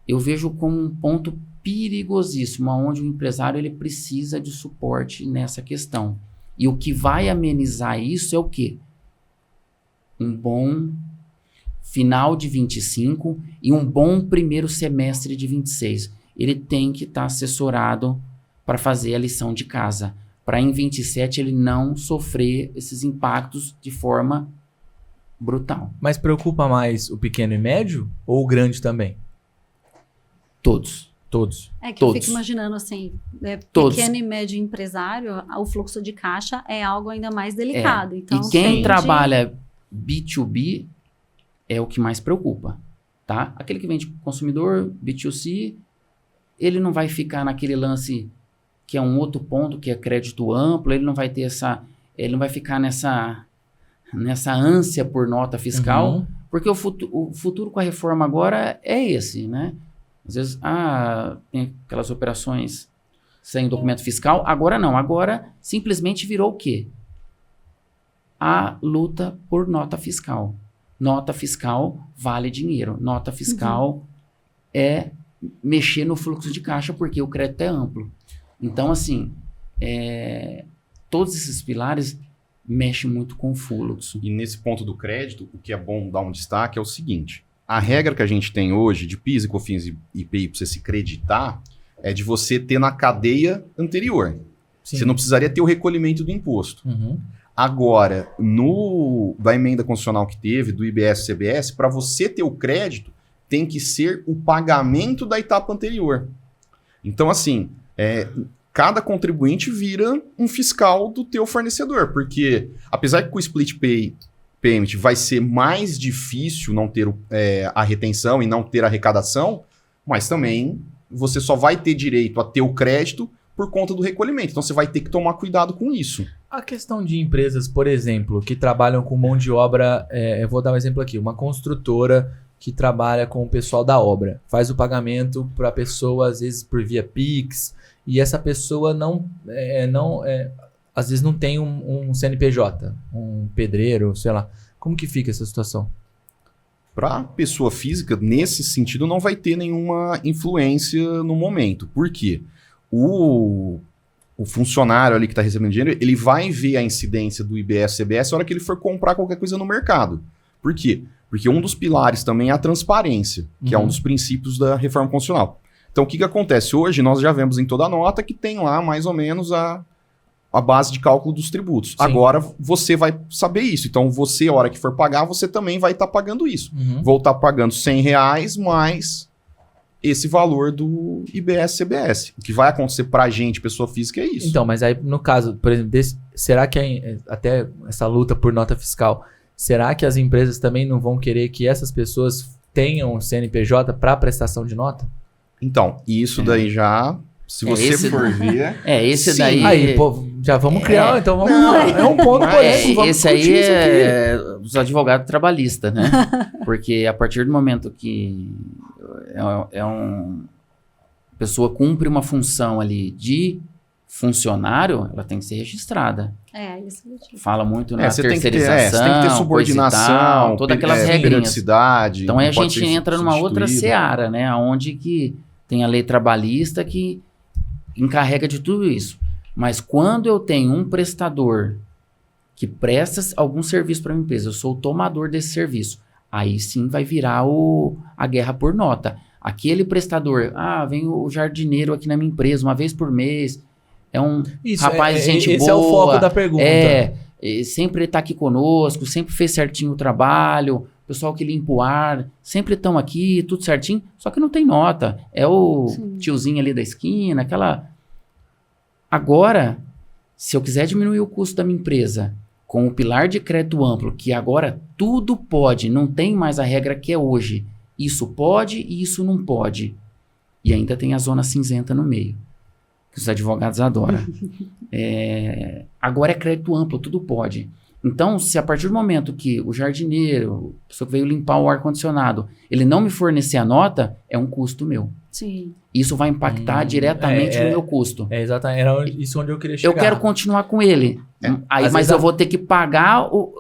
[SPEAKER 5] eu vejo como um ponto perigosíssimo, onde o empresário ele precisa de suporte nessa questão. E o que vai amenizar isso é o quê? Um bom final de 25 e um bom primeiro semestre de 26. Ele tem que estar assessorado para fazer a lição de casa, para em 27 ele não sofrer esses impactos de forma brutal.
[SPEAKER 2] Mas preocupa mais o pequeno e médio ou o grande também?
[SPEAKER 5] Todos.
[SPEAKER 3] É que
[SPEAKER 5] Todos.
[SPEAKER 3] eu fico imaginando assim,
[SPEAKER 5] Todos.
[SPEAKER 3] Pequeno e médio empresário, o fluxo de caixa é algo ainda mais delicado. Então,
[SPEAKER 5] e quem trabalha B2B é o que mais preocupa, tá? Aquele que vende consumidor, B2C, ele não vai ficar naquele lance que é um outro ponto, que é crédito amplo, ele não vai ter ele não vai ficar nessa ânsia por nota fiscal,
[SPEAKER 2] uhum,
[SPEAKER 5] porque o futuro com a reforma agora é esse, né? Às vezes, tem aquelas operações sem documento fiscal. Agora não. Agora simplesmente virou o quê? A luta por nota fiscal. Nota fiscal vale dinheiro. Nota fiscal é mexer no fluxo de caixa porque o crédito é amplo. Então, assim, todos esses pilares mexem muito com o fluxo.
[SPEAKER 4] E nesse ponto do crédito, o que é bom dar um destaque é o seguinte. A regra que a gente tem hoje de PIS, COFINS e IPI para você se creditar é de você ter na cadeia anterior.
[SPEAKER 2] sim,
[SPEAKER 4] Você não precisaria ter o recolhimento do imposto.
[SPEAKER 2] uhum,
[SPEAKER 4] Agora, da emenda constitucional que teve, do IBS e CBS, para você ter o crédito, tem que ser o pagamento da etapa anterior. Então, assim, cada contribuinte vira um fiscal do teu fornecedor, porque apesar que com o Split Payment vai ser mais difícil não ter a retenção e não ter a arrecadação, mas também você só vai ter direito a ter o crédito por conta do recolhimento. Então você vai ter que tomar cuidado com isso.
[SPEAKER 2] A questão de empresas, por exemplo, que trabalham com mão de obra, eu vou dar um exemplo aqui, uma construtora que trabalha com o pessoal da obra. Faz o pagamento para a pessoa, às vezes por via Pix, e essa pessoa às vezes não tem um CNPJ, um pedreiro, sei lá. Como que fica essa situação?
[SPEAKER 4] Para pessoa física, nesse sentido, não vai ter nenhuma influência no momento. Por quê? O funcionário ali que está recebendo dinheiro, ele vai ver a incidência do IBS-CBS na hora que ele for comprar qualquer coisa no mercado. Por quê? Porque um dos pilares também é a transparência, que é um dos princípios da reforma constitucional. Então, o que acontece? Hoje, nós já vemos em toda a nota que tem lá, mais ou menos, a base de cálculo dos tributos. Sim. Agora, você vai saber isso. Então, você, a hora que for pagar, você também vai estar pagando isso. Vou estar pagando R$100 mais esse valor do IBS-CBS. O que vai acontecer para a gente, pessoa física, é isso.
[SPEAKER 2] Então, mas aí, no caso, por exemplo, será que até essa luta por nota fiscal, será que as empresas também não vão querer que essas pessoas tenham CNPJ para prestação de nota?
[SPEAKER 4] Então, isso daí já... Se você for ver...
[SPEAKER 5] Esse
[SPEAKER 4] sim.
[SPEAKER 5] daí...
[SPEAKER 2] Aí, pô, já vamos criar, então vamos... É um ponto polêmico,
[SPEAKER 5] esse aí é os advogados trabalhistas, né? Porque a partir do momento que a pessoa cumpre uma função ali de funcionário, ela tem que ser registrada.
[SPEAKER 3] Isso.
[SPEAKER 5] Fala muito na
[SPEAKER 4] você
[SPEAKER 5] terceirização,
[SPEAKER 4] tem que ter subordinação,
[SPEAKER 5] todas aquelas regrinhas.
[SPEAKER 4] Periodicidade.
[SPEAKER 5] Então aí a gente entra numa outra seara, né? Onde que tem a lei trabalhista que encarrega de tudo isso. Mas quando eu tenho um prestador que presta algum serviço para a minha empresa, eu sou o tomador desse serviço, aí sim vai virar a guerra por nota. Aquele prestador, vem o jardineiro aqui na minha empresa uma vez por mês, é um rapaz de gente boa.
[SPEAKER 2] Esse é o foco da pergunta.
[SPEAKER 5] Sempre está aqui conosco, sempre fez certinho o trabalho, pessoal que limpa o ar, sempre estão aqui, tudo certinho, só que não tem nota. É o tiozinho ali da esquina, aquela... Agora, se eu quiser diminuir o custo da minha empresa com o pilar de crédito amplo, que agora tudo pode, não tem mais a regra que é hoje. Isso pode e isso não pode. E ainda tem a zona cinzenta no meio, que os advogados adoram. Agora é crédito amplo, tudo pode. Então, se a partir do momento que o jardineiro, a pessoa que veio limpar o ar-condicionado, ele não me fornecer a nota, é um custo meu.
[SPEAKER 3] Sim.
[SPEAKER 5] Isso vai impactar diretamente no meu custo.
[SPEAKER 2] Exatamente. Era isso onde eu queria chegar.
[SPEAKER 5] Eu quero continuar com ele. Mas eu vou ter que pagar, o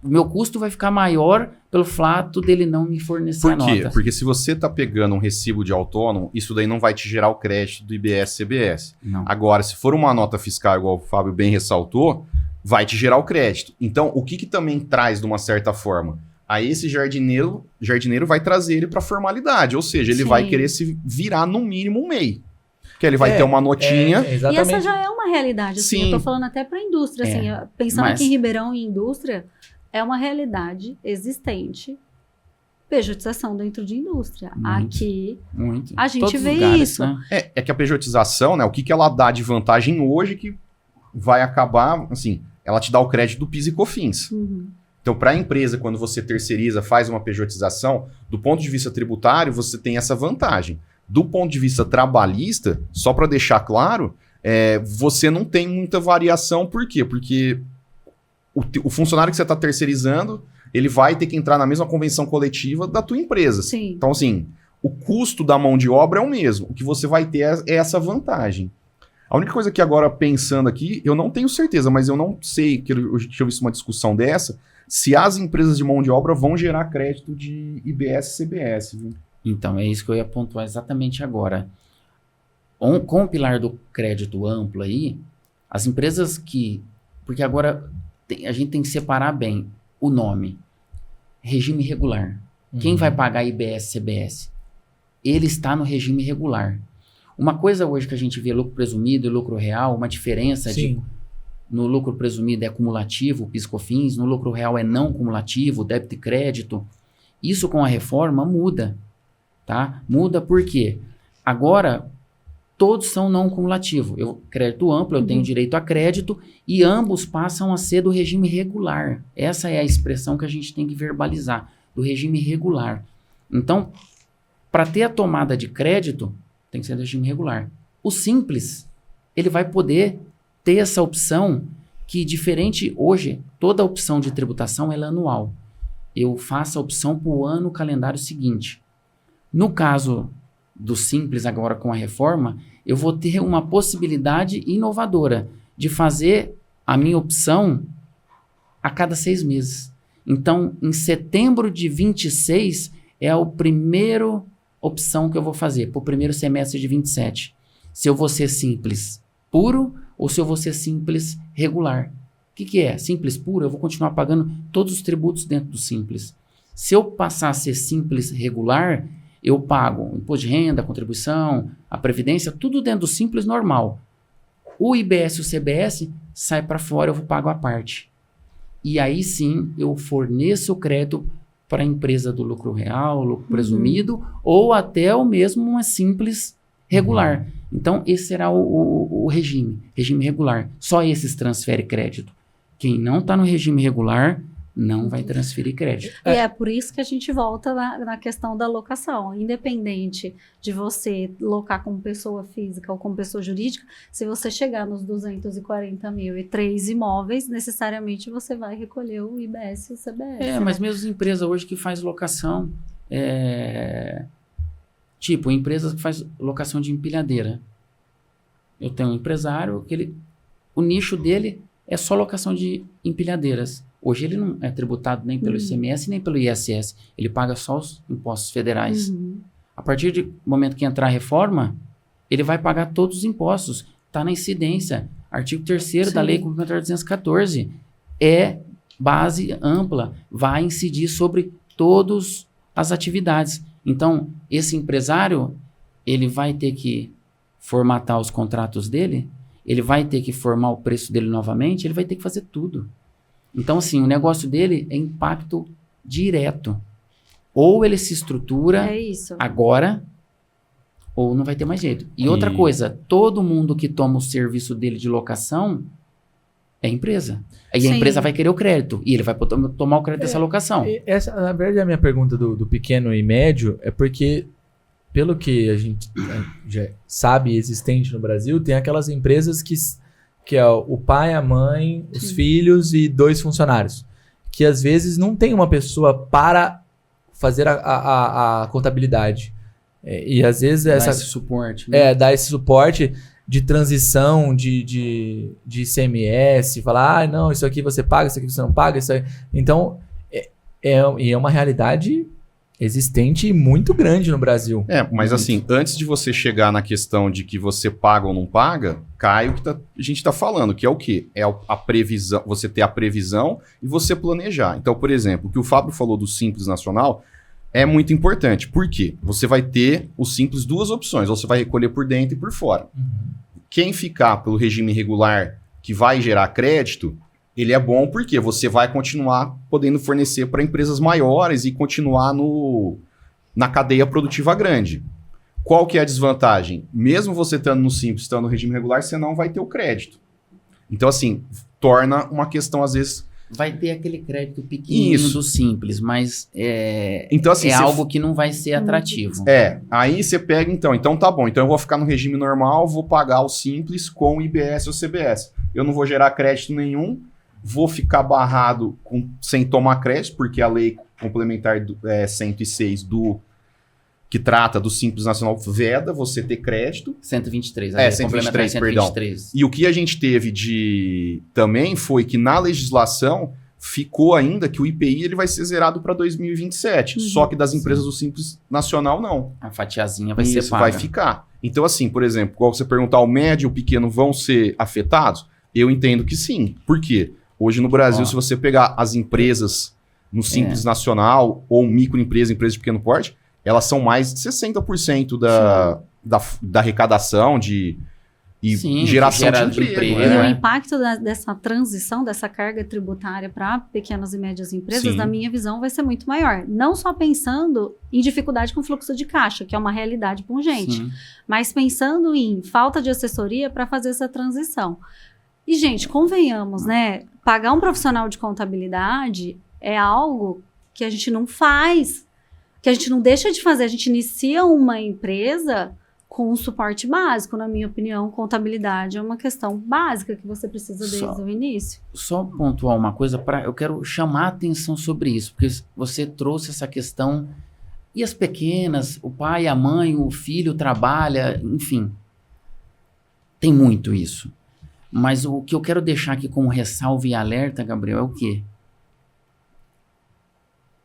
[SPEAKER 5] meu custo vai ficar maior pelo fato dele não me fornecer a nota. Por quê?
[SPEAKER 4] Porque se você está pegando um recibo de autônomo, isso daí não vai te gerar o crédito do IBS-CBS.
[SPEAKER 5] Não.
[SPEAKER 4] Agora, se for uma nota fiscal, igual o Fábio bem ressaltou, vai te gerar o crédito. Então, o que também traz de uma certa forma? Aí esse jardineiro vai trazer ele para formalidade, ou seja, ele vai querer se virar no mínimo um MEI. Que ele vai ter uma notinha.
[SPEAKER 3] E essa já é uma realidade, assim, eu tô falando até para a indústria, assim, pensando aqui em Ribeirão e indústria, é uma realidade existente. Pejotização dentro de indústria. Aqui, a gente
[SPEAKER 5] Todos
[SPEAKER 3] vê
[SPEAKER 5] lugares,
[SPEAKER 3] isso.
[SPEAKER 5] Né?
[SPEAKER 4] É que a pejotização, né, o que ela dá de vantagem hoje que vai acabar, assim, ela te dá o crédito do PIS e COFINS. Então, para a empresa, quando você terceiriza, faz uma pejotização, do ponto de vista tributário, você tem essa vantagem. Do ponto de vista trabalhista, só para deixar claro, você não tem muita variação. Por quê? Porque o funcionário que você está terceirizando, ele vai ter que entrar na mesma convenção coletiva da tua empresa.
[SPEAKER 3] Sim.
[SPEAKER 4] Então, assim, o custo da mão de obra é o mesmo. O que você vai ter é essa vantagem. A única coisa que agora, pensando aqui, eu não tenho certeza, mas eu não sei, que eu tinha visto uma discussão dessa, se as empresas de mão de obra vão gerar crédito de IBS-CBS. Viu?
[SPEAKER 5] Então, é isso que eu ia pontuar exatamente agora. Com o pilar do crédito amplo aí, as empresas que... Porque agora a gente tem que separar bem o nome. Regime regular. Quem vai pagar IBS-CBS? Ele está no regime regular. Uma coisa hoje que a gente vê lucro presumido e lucro real, uma diferença no lucro presumido é acumulativo, PIS/COFINS, no lucro real é não cumulativo, débito e crédito. Isso com a reforma muda, tá? Muda por quê? Agora, todos são não cumulativos. Crédito amplo, eu tenho direito a crédito e ambos passam a ser do regime regular. Essa é a expressão que a gente tem que verbalizar, do regime regular. Então, para ter a tomada de crédito, tem que ser do regime regular. O simples, ele vai poder ter essa opção que, diferente hoje, toda opção de tributação ela é anual. eu faço a opção para o ano calendário seguinte. No caso do Simples, agora com a reforma, eu vou ter uma possibilidade inovadora de fazer a minha opção a cada 6 meses. Então, em setembro de 26 é a primeira opção que eu vou fazer para o primeiro semestre de 27. Se eu vou ser Simples puro ou se eu vou ser Simples regular. O que é? Simples puro, eu vou continuar pagando todos os tributos dentro do Simples. Se eu passar a ser Simples regular, eu pago o imposto de renda, a contribuição, a previdência, tudo dentro do Simples normal. O IBS e o CBS sai para fora, eu pago a parte. E aí sim, eu forneço o crédito para a empresa do lucro real, lucro presumido, ou até o mesmo uma Simples regular. Então, esse será o regime regular. Só esses transferem crédito. Quem não está no regime regular não vai transferir crédito.
[SPEAKER 3] E é por isso que a gente volta na questão da locação. Independente de você locar como pessoa física ou como pessoa jurídica, se você chegar nos 240 mil e 3 imóveis, necessariamente você vai recolher o IBS e o CBS.
[SPEAKER 5] Mas mesmo as empresas hoje que faz locação, tipo, empresas que faz locação de empilhadeira. Eu tenho um empresário que o nicho dele é só locação de empilhadeiras. Hoje ele não é tributado nem pelo ICMS nem pelo ISS. Ele paga só os impostos federais. A partir do momento que entrar a reforma, ele vai pagar todos os impostos. Está na incidência. Artigo 3º da Lei Complementar 214. É base ampla. Vai incidir sobre todas as atividades. Então, esse empresário, ele vai ter que formatar os contratos dele, ele vai ter que formar o preço dele novamente, ele vai ter que fazer tudo. Então, assim, o negócio dele é impacto direto. Ou ele se estrutura agora, ou não vai ter mais jeito. E outra coisa, todo mundo que toma o serviço dele de locação é empresa. Aí a empresa vai querer o crédito, e ele vai tomar o crédito dessa locação.
[SPEAKER 2] Essa, na verdade, a minha pergunta do pequeno e médio é porque, pelo que a gente já sabe existente no Brasil, tem aquelas empresas que é o pai, a mãe, os filhos e 2 funcionários. Que às vezes não tem uma pessoa para fazer a contabilidade. E às vezes
[SPEAKER 5] Dá esse suporte. Né?
[SPEAKER 2] Dar esse suporte de transição de ICMS, falar, não, isso aqui você paga, isso aqui você não paga. Isso aí. Então, é uma realidade existente e muito grande no Brasil.
[SPEAKER 4] Mas assim, antes de você chegar na questão de que você paga ou não paga, cai o que a gente está falando, que é o quê? É a previsão, você ter a previsão e você planejar. Então, por exemplo, o que o Fábio falou do Simples Nacional é muito importante. Por quê? Você vai ter o Simples 2 opções, ou você vai recolher por dentro e por fora. Quem ficar pelo regime regular que vai gerar crédito, ele é bom porque você vai continuar podendo fornecer para empresas maiores e continuar na cadeia produtiva grande. Qual que é a desvantagem? Mesmo você estando no Simples, estando no regime regular, você não vai ter o crédito. Então, assim, torna uma questão, às vezes...
[SPEAKER 5] Vai ter aquele crédito pequenininho do Simples, mas
[SPEAKER 4] então, assim,
[SPEAKER 5] algo que não vai ser atrativo.
[SPEAKER 4] Aí você pega, então tá bom, então eu vou ficar no regime normal, vou pagar o Simples com o IBS ou CBS. Eu não vou gerar crédito nenhum, vou ficar barrado sem tomar crédito, porque a lei complementar 106 que trata do Simples Nacional veda você ter crédito.
[SPEAKER 5] 123.
[SPEAKER 4] 123, perdão. E o que a gente teve também foi que na legislação ficou ainda que o IPI ele vai ser zerado para 2027, só que das empresas do Simples Nacional não.
[SPEAKER 5] A fatiazinha vai ser paga.
[SPEAKER 4] Vai ficar. Então assim, por exemplo, qual você perguntar, o médio e o pequeno vão ser afetados? Eu entendo que sim. Por quê? Hoje no Brasil, se você pegar as empresas no Simples Nacional ou microempresa, empresa de pequeno porte, elas são mais de 60% da arrecadação e geração de emprego.
[SPEAKER 3] E o impacto dessa transição, dessa carga tributária para pequenas e médias empresas, na minha visão, vai ser muito maior. Não só pensando em dificuldade com fluxo de caixa, que é uma realidade pungente, mas pensando em falta de assessoria para fazer essa transição. E, gente, convenhamos, né? Pagar um profissional de contabilidade é algo que a gente não faz, que a gente não deixa de fazer. A gente inicia uma empresa com um suporte básico, na minha opinião. Contabilidade é uma questão básica que você precisa desde o início.
[SPEAKER 5] Só pontuar uma coisa, eu quero chamar a atenção sobre isso, porque você trouxe essa questão, e as pequenas, o pai, a mãe, o filho trabalha, enfim, tem muito isso. Mas o que eu quero deixar aqui como ressalva e alerta, Gabriel, é o quê?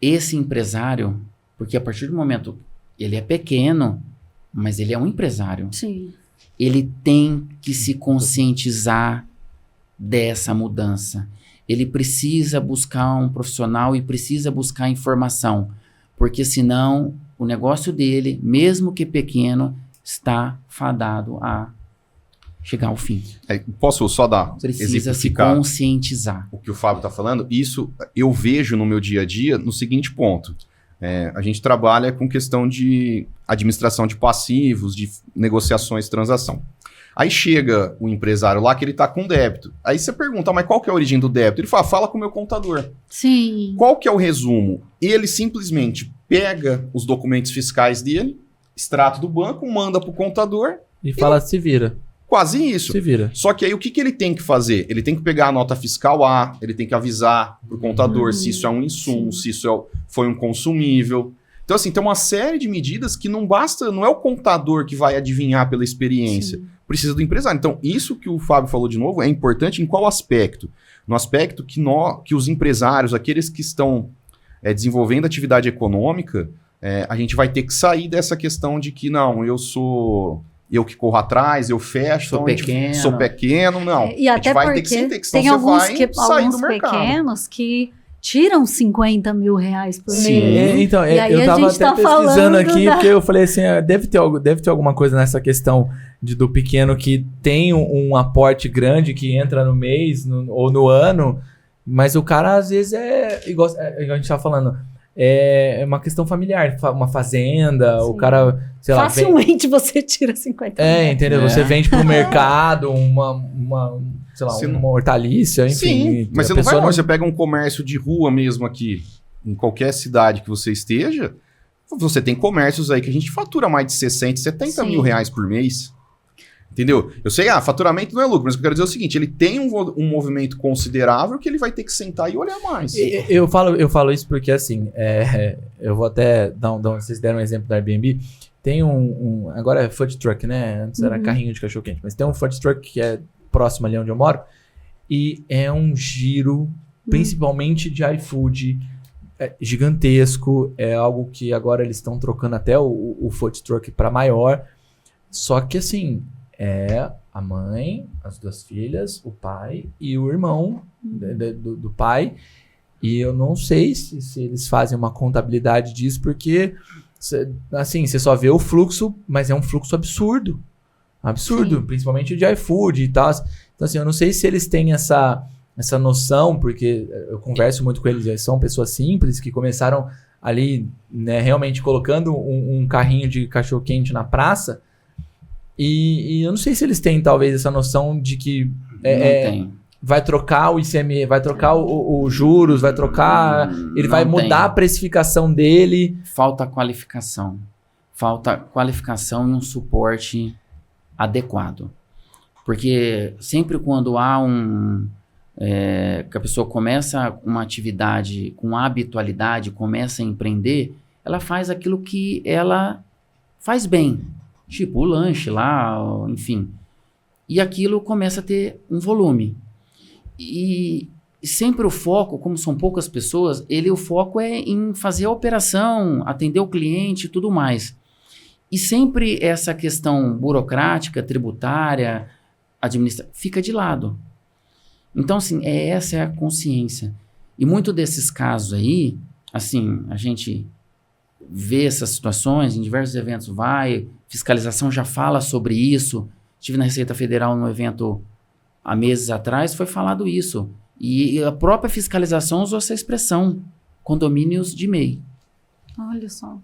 [SPEAKER 5] Esse empresário, porque a partir do momento, ele é pequeno, mas ele é um empresário.
[SPEAKER 3] Sim.
[SPEAKER 5] Ele tem que se conscientizar dessa mudança. Ele precisa buscar um profissional e precisa buscar informação, porque senão o negócio dele, mesmo que pequeno, está fadado a chegar ao fim.
[SPEAKER 4] Posso só
[SPEAKER 5] Precisa se conscientizar.
[SPEAKER 4] O que o Fábio está falando? Isso eu vejo no meu dia a dia no seguinte ponto. A gente trabalha com questão de administração de passivos, de negociações, transação. Aí chega o empresário lá que ele está com débito. Aí você pergunta, mas qual que é a origem do débito? Ele fala com o meu contador.
[SPEAKER 3] Sim.
[SPEAKER 4] Qual que é o resumo? Ele simplesmente pega os documentos fiscais dele, extrato do banco, manda para o contador.
[SPEAKER 2] E fala, se vira.
[SPEAKER 4] Quase isso.
[SPEAKER 2] Se vira.
[SPEAKER 4] Só que aí o que ele tem que fazer? Ele tem que pegar a nota fiscal A, ele tem que avisar pro contador se isso é um insumo, se isso foi um consumível. Então, assim, tem uma série de medidas que não basta, não é o contador que vai adivinhar pela experiência, precisa do empresário. Então, isso que o Fábio falou de novo é importante em qual aspecto? No aspecto que os empresários, aqueles que estão desenvolvendo atividade econômica, a gente vai ter que sair dessa questão de que, não, eu que corro atrás, eu fecho, sou pequeno, não.
[SPEAKER 3] E até porque tem alguns pequenos que tiram 50 mil reais por mês.
[SPEAKER 2] Então,
[SPEAKER 3] e aí
[SPEAKER 2] eu tava até pesquisando aqui, porque eu falei assim, deve ter alguma coisa nessa questão do pequeno que tem um aporte grande que entra no mês ou no ano, mas o cara às vezes igual a gente tava falando, é uma questão familiar, uma fazenda, o cara, sei lá...
[SPEAKER 3] Facilmente você tira 50 mil.
[SPEAKER 2] Entendeu? Você vende pro mercado uma hortaliça, enfim.
[SPEAKER 4] Sim, mas você não vai longe. Você pega um comércio de rua mesmo aqui, em qualquer cidade que você esteja, você tem comércios aí que a gente fatura mais de 60, 70 mil reais por mês. Entendeu? Eu sei, faturamento não é lucro, mas o que eu quero dizer é o seguinte, ele tem um movimento considerável que ele vai ter que sentar e olhar mais.
[SPEAKER 2] Eu falo isso porque, assim, eu vou até vocês deram um exemplo da Airbnb, tem agora é food truck, né? Antes era carrinho de cachorro-quente, mas tem um food truck que é próximo ali onde eu moro, e é um giro, principalmente de iFood, gigantesco, é algo que agora eles estão trocando até o food truck para maior, só que, assim... a mãe, as duas filhas, o pai e o irmão do pai. E eu não sei se eles fazem uma contabilidade disso, porque, assim, você só vê o fluxo, mas é um fluxo absurdo. Absurdo, principalmente de iFood e tal. Então, assim, eu não sei se eles têm essa noção, porque eu converso muito com eles, são pessoas simples que começaram ali, né, realmente colocando um carrinho de cachorro-quente na praça. E eu não sei se eles têm, talvez, essa noção de que vai trocar o ICMS, vai trocar os juros, vai trocar... Ele vai mudar a precificação dele.
[SPEAKER 5] Falta qualificação. Falta qualificação e um suporte adequado. Porque sempre quando há que a pessoa começa uma atividade com habitualidade, começa a empreender, ela faz aquilo que ela faz bem. Tipo, o lanche lá, enfim. E aquilo começa a ter um volume. E sempre o foco, como são poucas pessoas, o foco é em fazer a operação, atender o cliente e tudo mais. E sempre essa questão burocrática, tributária, administrativa, fica de lado. Então, assim, essa é a consciência. E muito desses casos aí, assim, a gente vê essas situações, em diversos eventos fiscalização já fala sobre isso. Estive na Receita Federal num evento há meses atrás, foi falado isso. E a própria fiscalização usou essa expressão, condomínios de MEI.
[SPEAKER 3] Olha só.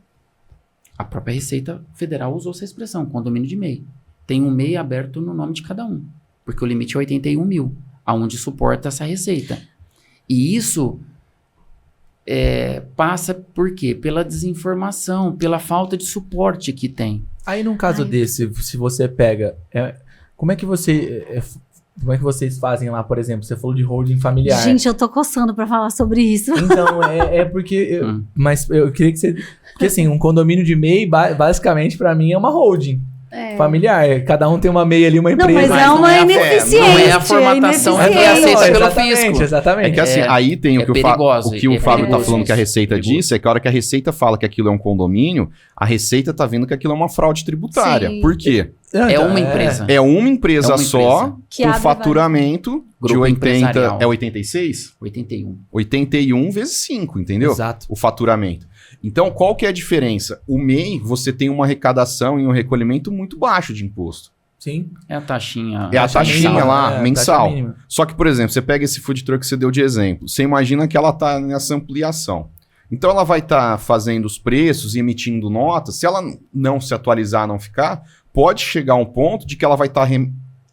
[SPEAKER 5] A própria Receita Federal usou essa expressão, condomínio de MEI. Tem um MEI aberto no nome de cada um, porque o limite é 81 mil, aonde suporta essa receita. E isso... passa por quê? Pela desinformação, pela falta de suporte que tem.
[SPEAKER 2] Aí num caso desse, se você pega, como é que vocês fazem lá, por exemplo? Você falou de holding familiar.
[SPEAKER 3] Gente, eu tô coçando pra falar sobre isso.
[SPEAKER 2] Então, porque... Mas eu queria que você... Porque assim, um condomínio de MEI, basicamente, pra mim, é uma holding. Familiar. Cada um tem uma MEI ali, uma empresa.
[SPEAKER 3] Não, mas é uma ineficiente.
[SPEAKER 5] Não é a formatação que é aceita pelo fisco.
[SPEAKER 2] Exatamente.
[SPEAKER 4] É que assim, aí tem o que o Fábio tá falando que a Receita disse, é que a hora que a Receita fala que aquilo é um condomínio, a Receita tá vendo que aquilo é uma fraude tributária.
[SPEAKER 3] Sim.
[SPEAKER 4] Por quê?
[SPEAKER 5] É uma empresa.
[SPEAKER 4] É uma empresa só,
[SPEAKER 3] que
[SPEAKER 4] com
[SPEAKER 3] abre
[SPEAKER 4] faturamento de
[SPEAKER 5] Grupo
[SPEAKER 4] 80...
[SPEAKER 5] empresarial.
[SPEAKER 4] É 86?
[SPEAKER 5] 81.
[SPEAKER 4] 81 vezes 5, entendeu?
[SPEAKER 2] Exato.
[SPEAKER 4] O faturamento. Então, qual que é a diferença? O MEI, você tem uma arrecadação e um recolhimento muito baixo de imposto.
[SPEAKER 2] Sim.
[SPEAKER 5] É a taxinha.
[SPEAKER 4] É a taxinha lá, mensal.
[SPEAKER 2] Taxa
[SPEAKER 4] Só que, por exemplo, você pega esse food truck que você deu de exemplo. Você imagina que ela está nessa ampliação. Então, ela vai estar fazendo os preços e emitindo notas. Se ela não se atualizar, não ficar, pode chegar a um ponto de que ela vai estar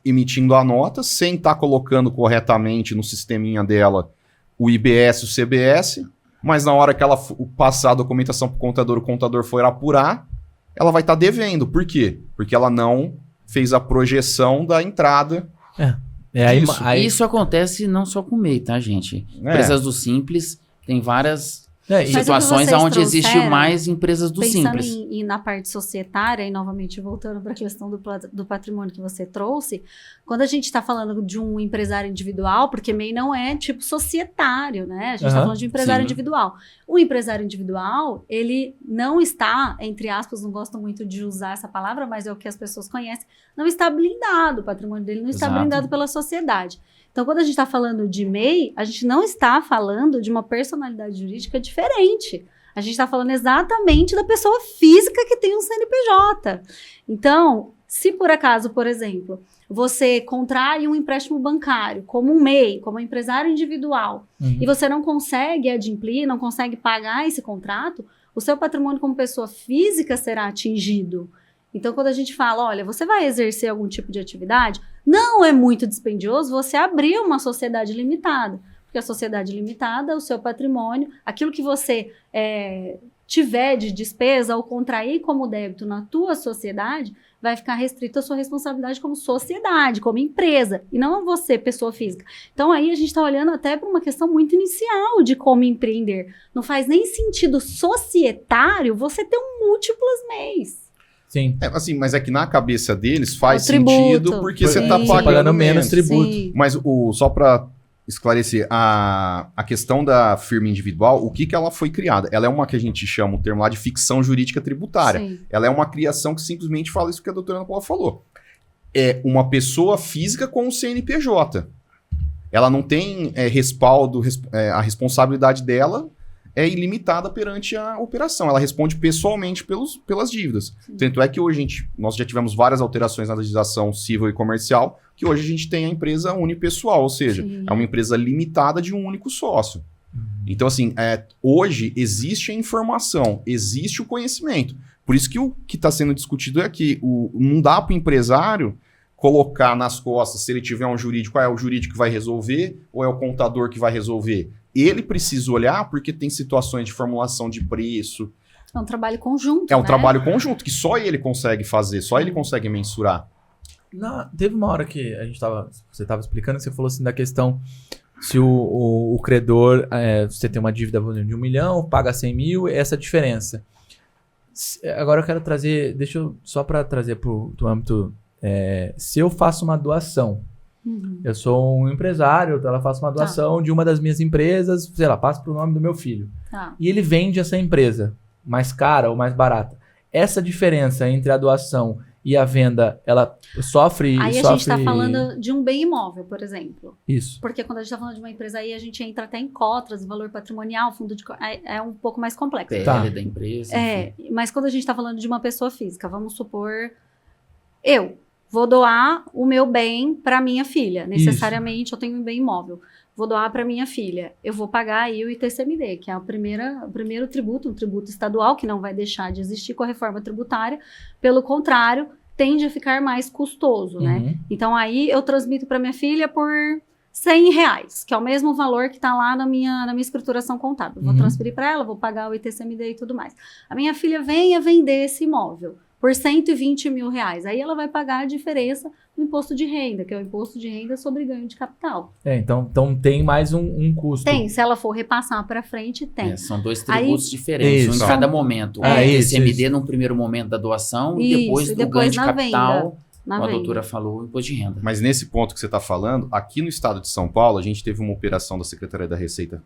[SPEAKER 4] emitindo a nota sem estar colocando corretamente no sisteminha dela o IBS e o CBS, mas na hora que ela passar a documentação para o contador for apurar, ela vai estar devendo. Por quê? Porque ela não fez a projeção da entrada.
[SPEAKER 5] Isso acontece não só com o MEI, tá, gente? Empresas do Simples, tem várias situações onde existe mais empresas do Simples.
[SPEAKER 3] Pensando na parte societária, e novamente voltando para a questão do patrimônio que você trouxe, quando a gente está falando de um empresário individual, porque MEI não é tipo societário, né? A gente está falando de um empresário individual. O empresário individual, ele não está, entre aspas, não gosto muito de usar essa palavra, mas é o que as pessoas conhecem, não está blindado, o patrimônio dele não está blindado pela sociedade. Então, quando a gente está falando de MEI, a gente não está falando de uma personalidade jurídica diferente. A gente está falando exatamente da pessoa física que tem um CNPJ. Então, se por acaso, por exemplo, você contrai um empréstimo bancário como um MEI, como um empresário individual, e você não consegue adimplir, não consegue pagar esse contrato, o seu patrimônio como pessoa física será atingido. Então, quando a gente fala, olha, você vai exercer algum tipo de atividade, não é muito dispendioso você abrir uma sociedade limitada. Porque a sociedade limitada, o seu patrimônio, aquilo que você tiver de despesa ou contrair como débito na tua sociedade, vai ficar restrito à sua responsabilidade como sociedade, como empresa, e não a você, pessoa física. Então, aí a gente está olhando até para uma questão muito inicial de como empreender. Não faz nem sentido societário você ter múltiplos MEIs.
[SPEAKER 2] Sim.
[SPEAKER 4] Assim, mas é que na cabeça deles faz sentido porque você está pagando menos
[SPEAKER 2] tributo.
[SPEAKER 3] Sim.
[SPEAKER 4] Mas só para esclarecer, a questão da firma individual, o que ela foi criada? Ela é uma que a gente chama o termo lá de ficção jurídica tributária.
[SPEAKER 3] Sim.
[SPEAKER 4] Ela é uma criação que simplesmente fala isso que a doutora Ana Paula falou. É uma pessoa física com um CNPJ. Ela não tem respaldo, a responsabilidade dela é ilimitada perante a operação. Ela responde pessoalmente pelas dívidas. Sim. Tanto é que hoje nós já tivemos várias alterações na legislação civil e comercial, que hoje a gente tem a empresa unipessoal, ou seja, é uma empresa limitada de um único sócio. Então, assim, hoje existe a informação, existe o conhecimento. Por isso que o que está sendo discutido é que não dá para o empresário colocar nas costas, se ele tiver um jurídico, é o jurídico que vai resolver ou é o contador que vai resolver. Ele precisa olhar porque tem situações de formulação de preço.
[SPEAKER 3] É um trabalho conjunto,
[SPEAKER 4] É um trabalho conjunto que só ele consegue fazer, só ele consegue mensurar.
[SPEAKER 2] Teve uma hora que você estava explicando, que você falou assim da questão se o credor, você tem uma dívida de 1 milhão, paga 100 mil, essa diferença. Agora eu quero trazer, só para trazer para o âmbito, se eu faço uma doação, eu sou um empresário, ela faço uma doação de uma das minhas empresas, sei lá, passo para o nome do meu filho. E ele vende essa empresa, mais cara ou mais barata. Essa diferença entre a doação e a venda, ela sofre...
[SPEAKER 3] Aí a gente está falando de um bem imóvel, por exemplo.
[SPEAKER 2] Isso.
[SPEAKER 3] Porque quando a gente está falando de uma empresa aí, a gente entra até em cotas, valor patrimonial, fundo de... É um pouco mais complexo.
[SPEAKER 5] PL da empresa.
[SPEAKER 3] Mas quando a gente está falando de uma pessoa física, vamos supor, eu vou doar o meu bem para minha filha. Necessariamente, eu tenho um bem imóvel. Vou doar para minha filha. Eu vou pagar aí o ITCMD, que é o primeiro tributo, um tributo estadual, que não vai deixar de existir com a reforma tributária. Pelo contrário, tende a ficar mais custoso, né? Então, aí eu transmito para minha filha por R$100, que é o mesmo valor que está lá na minha escrituração contábil. Vou transferir para ela, vou pagar o ITCMD e tudo mais. A minha filha vem a vender esse imóvel. por R$120 mil. Aí ela vai pagar a diferença no imposto de renda, que é o imposto de renda sobre ganho de capital.
[SPEAKER 2] Então tem mais um custo.
[SPEAKER 3] Tem, se ela for repassar para frente, tem.
[SPEAKER 5] São 2 tributos diferentes,
[SPEAKER 2] Isso.
[SPEAKER 5] em cada momento.
[SPEAKER 2] Isso,
[SPEAKER 5] ICMD
[SPEAKER 2] isso.
[SPEAKER 5] no primeiro momento da doação
[SPEAKER 3] Isso,
[SPEAKER 5] e depois
[SPEAKER 3] e
[SPEAKER 5] do
[SPEAKER 3] depois
[SPEAKER 5] ganho de
[SPEAKER 3] na
[SPEAKER 5] capital,
[SPEAKER 3] venda. Na
[SPEAKER 5] como a
[SPEAKER 3] venda.
[SPEAKER 5] doutora falou, o imposto de renda.
[SPEAKER 4] Mas nesse ponto que você está falando, aqui no estado de São Paulo, a gente teve uma operação da Secretaria da Receita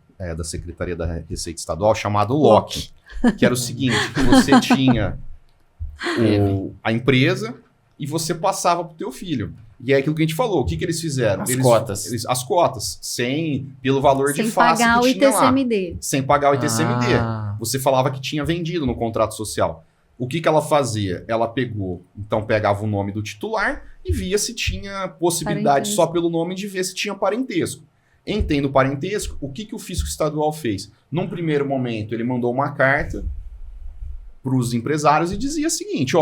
[SPEAKER 4] Estadual chamada LOC, que era o seguinte, que você tinha a empresa e você passava para o teu filho. E é aquilo que a gente falou, o que eles fizeram?
[SPEAKER 5] As cotas.
[SPEAKER 4] As cotas, pelo valor de
[SPEAKER 3] Sem
[SPEAKER 4] face
[SPEAKER 3] pagar o
[SPEAKER 4] que tinha lá.
[SPEAKER 3] ITCMD.
[SPEAKER 4] Sem pagar o ITCMD.
[SPEAKER 2] Ah.
[SPEAKER 4] Você falava que tinha vendido no contrato social. O que ela fazia? Ela pegava o nome do titular e via se tinha possibilidade
[SPEAKER 3] Parentesco.
[SPEAKER 4] só pelo nome de ver se tinha parentesco. Entendo o parentesco, o que o fisco estadual fez? Num primeiro momento, ele mandou uma carta para os empresários e dizia o seguinte,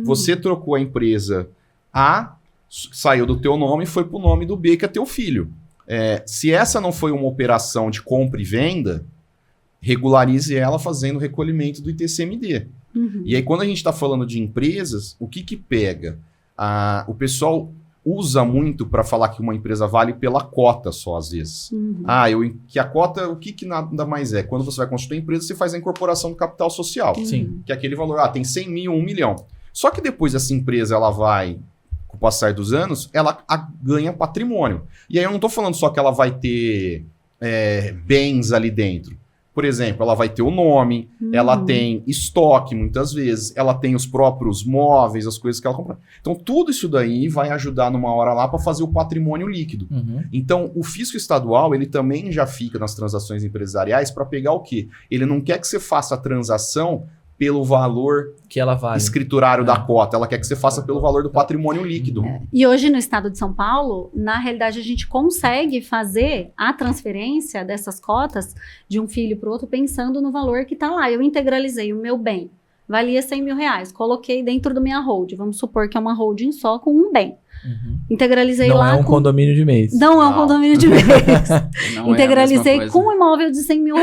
[SPEAKER 4] você trocou a empresa A, saiu do teu nome e foi para o nome do B, que é teu filho. Se essa não foi uma operação de compra e venda, regularize ela fazendo o recolhimento do ITCMD. E aí, quando a gente está falando de empresas, o que pega? O pessoal usa muito para falar que uma empresa vale pela cota só, às vezes. Que a cota, o que nada mais é? Quando você vai constituir a empresa, você faz a incorporação do capital social.
[SPEAKER 2] Sim.
[SPEAKER 4] Que é aquele valor, tem 100 mil, 1 milhão. Só que depois essa empresa, ela vai, com o passar dos anos, ela ganha patrimônio. E aí eu não estou falando só que ela vai ter bens ali dentro. Por exemplo, ela vai ter o nome, ela tem estoque muitas vezes, ela tem os próprios móveis, as coisas que ela compra. Então, tudo isso daí vai ajudar numa hora lá para fazer o patrimônio líquido. Então, o fisco estadual, ele também já fica nas transações empresariais para pegar o quê? Ele não quer que você faça a transação pelo valor
[SPEAKER 2] Que ela vale.
[SPEAKER 4] escriturário da cota, ela quer que você faça pelo valor do patrimônio líquido.
[SPEAKER 3] E hoje no estado de São Paulo, na realidade, a gente consegue fazer a transferência dessas cotas de um filho para o outro pensando no valor que está lá. Eu integralizei o meu bem, valia R$100 mil, coloquei dentro da minha holding. Vamos supor que é uma holding só com um bem. Integralizei
[SPEAKER 2] Não
[SPEAKER 3] lá.
[SPEAKER 2] é um condomínio de mês.
[SPEAKER 3] Não é um condomínio de mês.
[SPEAKER 5] Não
[SPEAKER 3] Integralizei
[SPEAKER 5] é a mesma
[SPEAKER 3] com
[SPEAKER 5] coisa.
[SPEAKER 3] um imóvel de R$100 mil.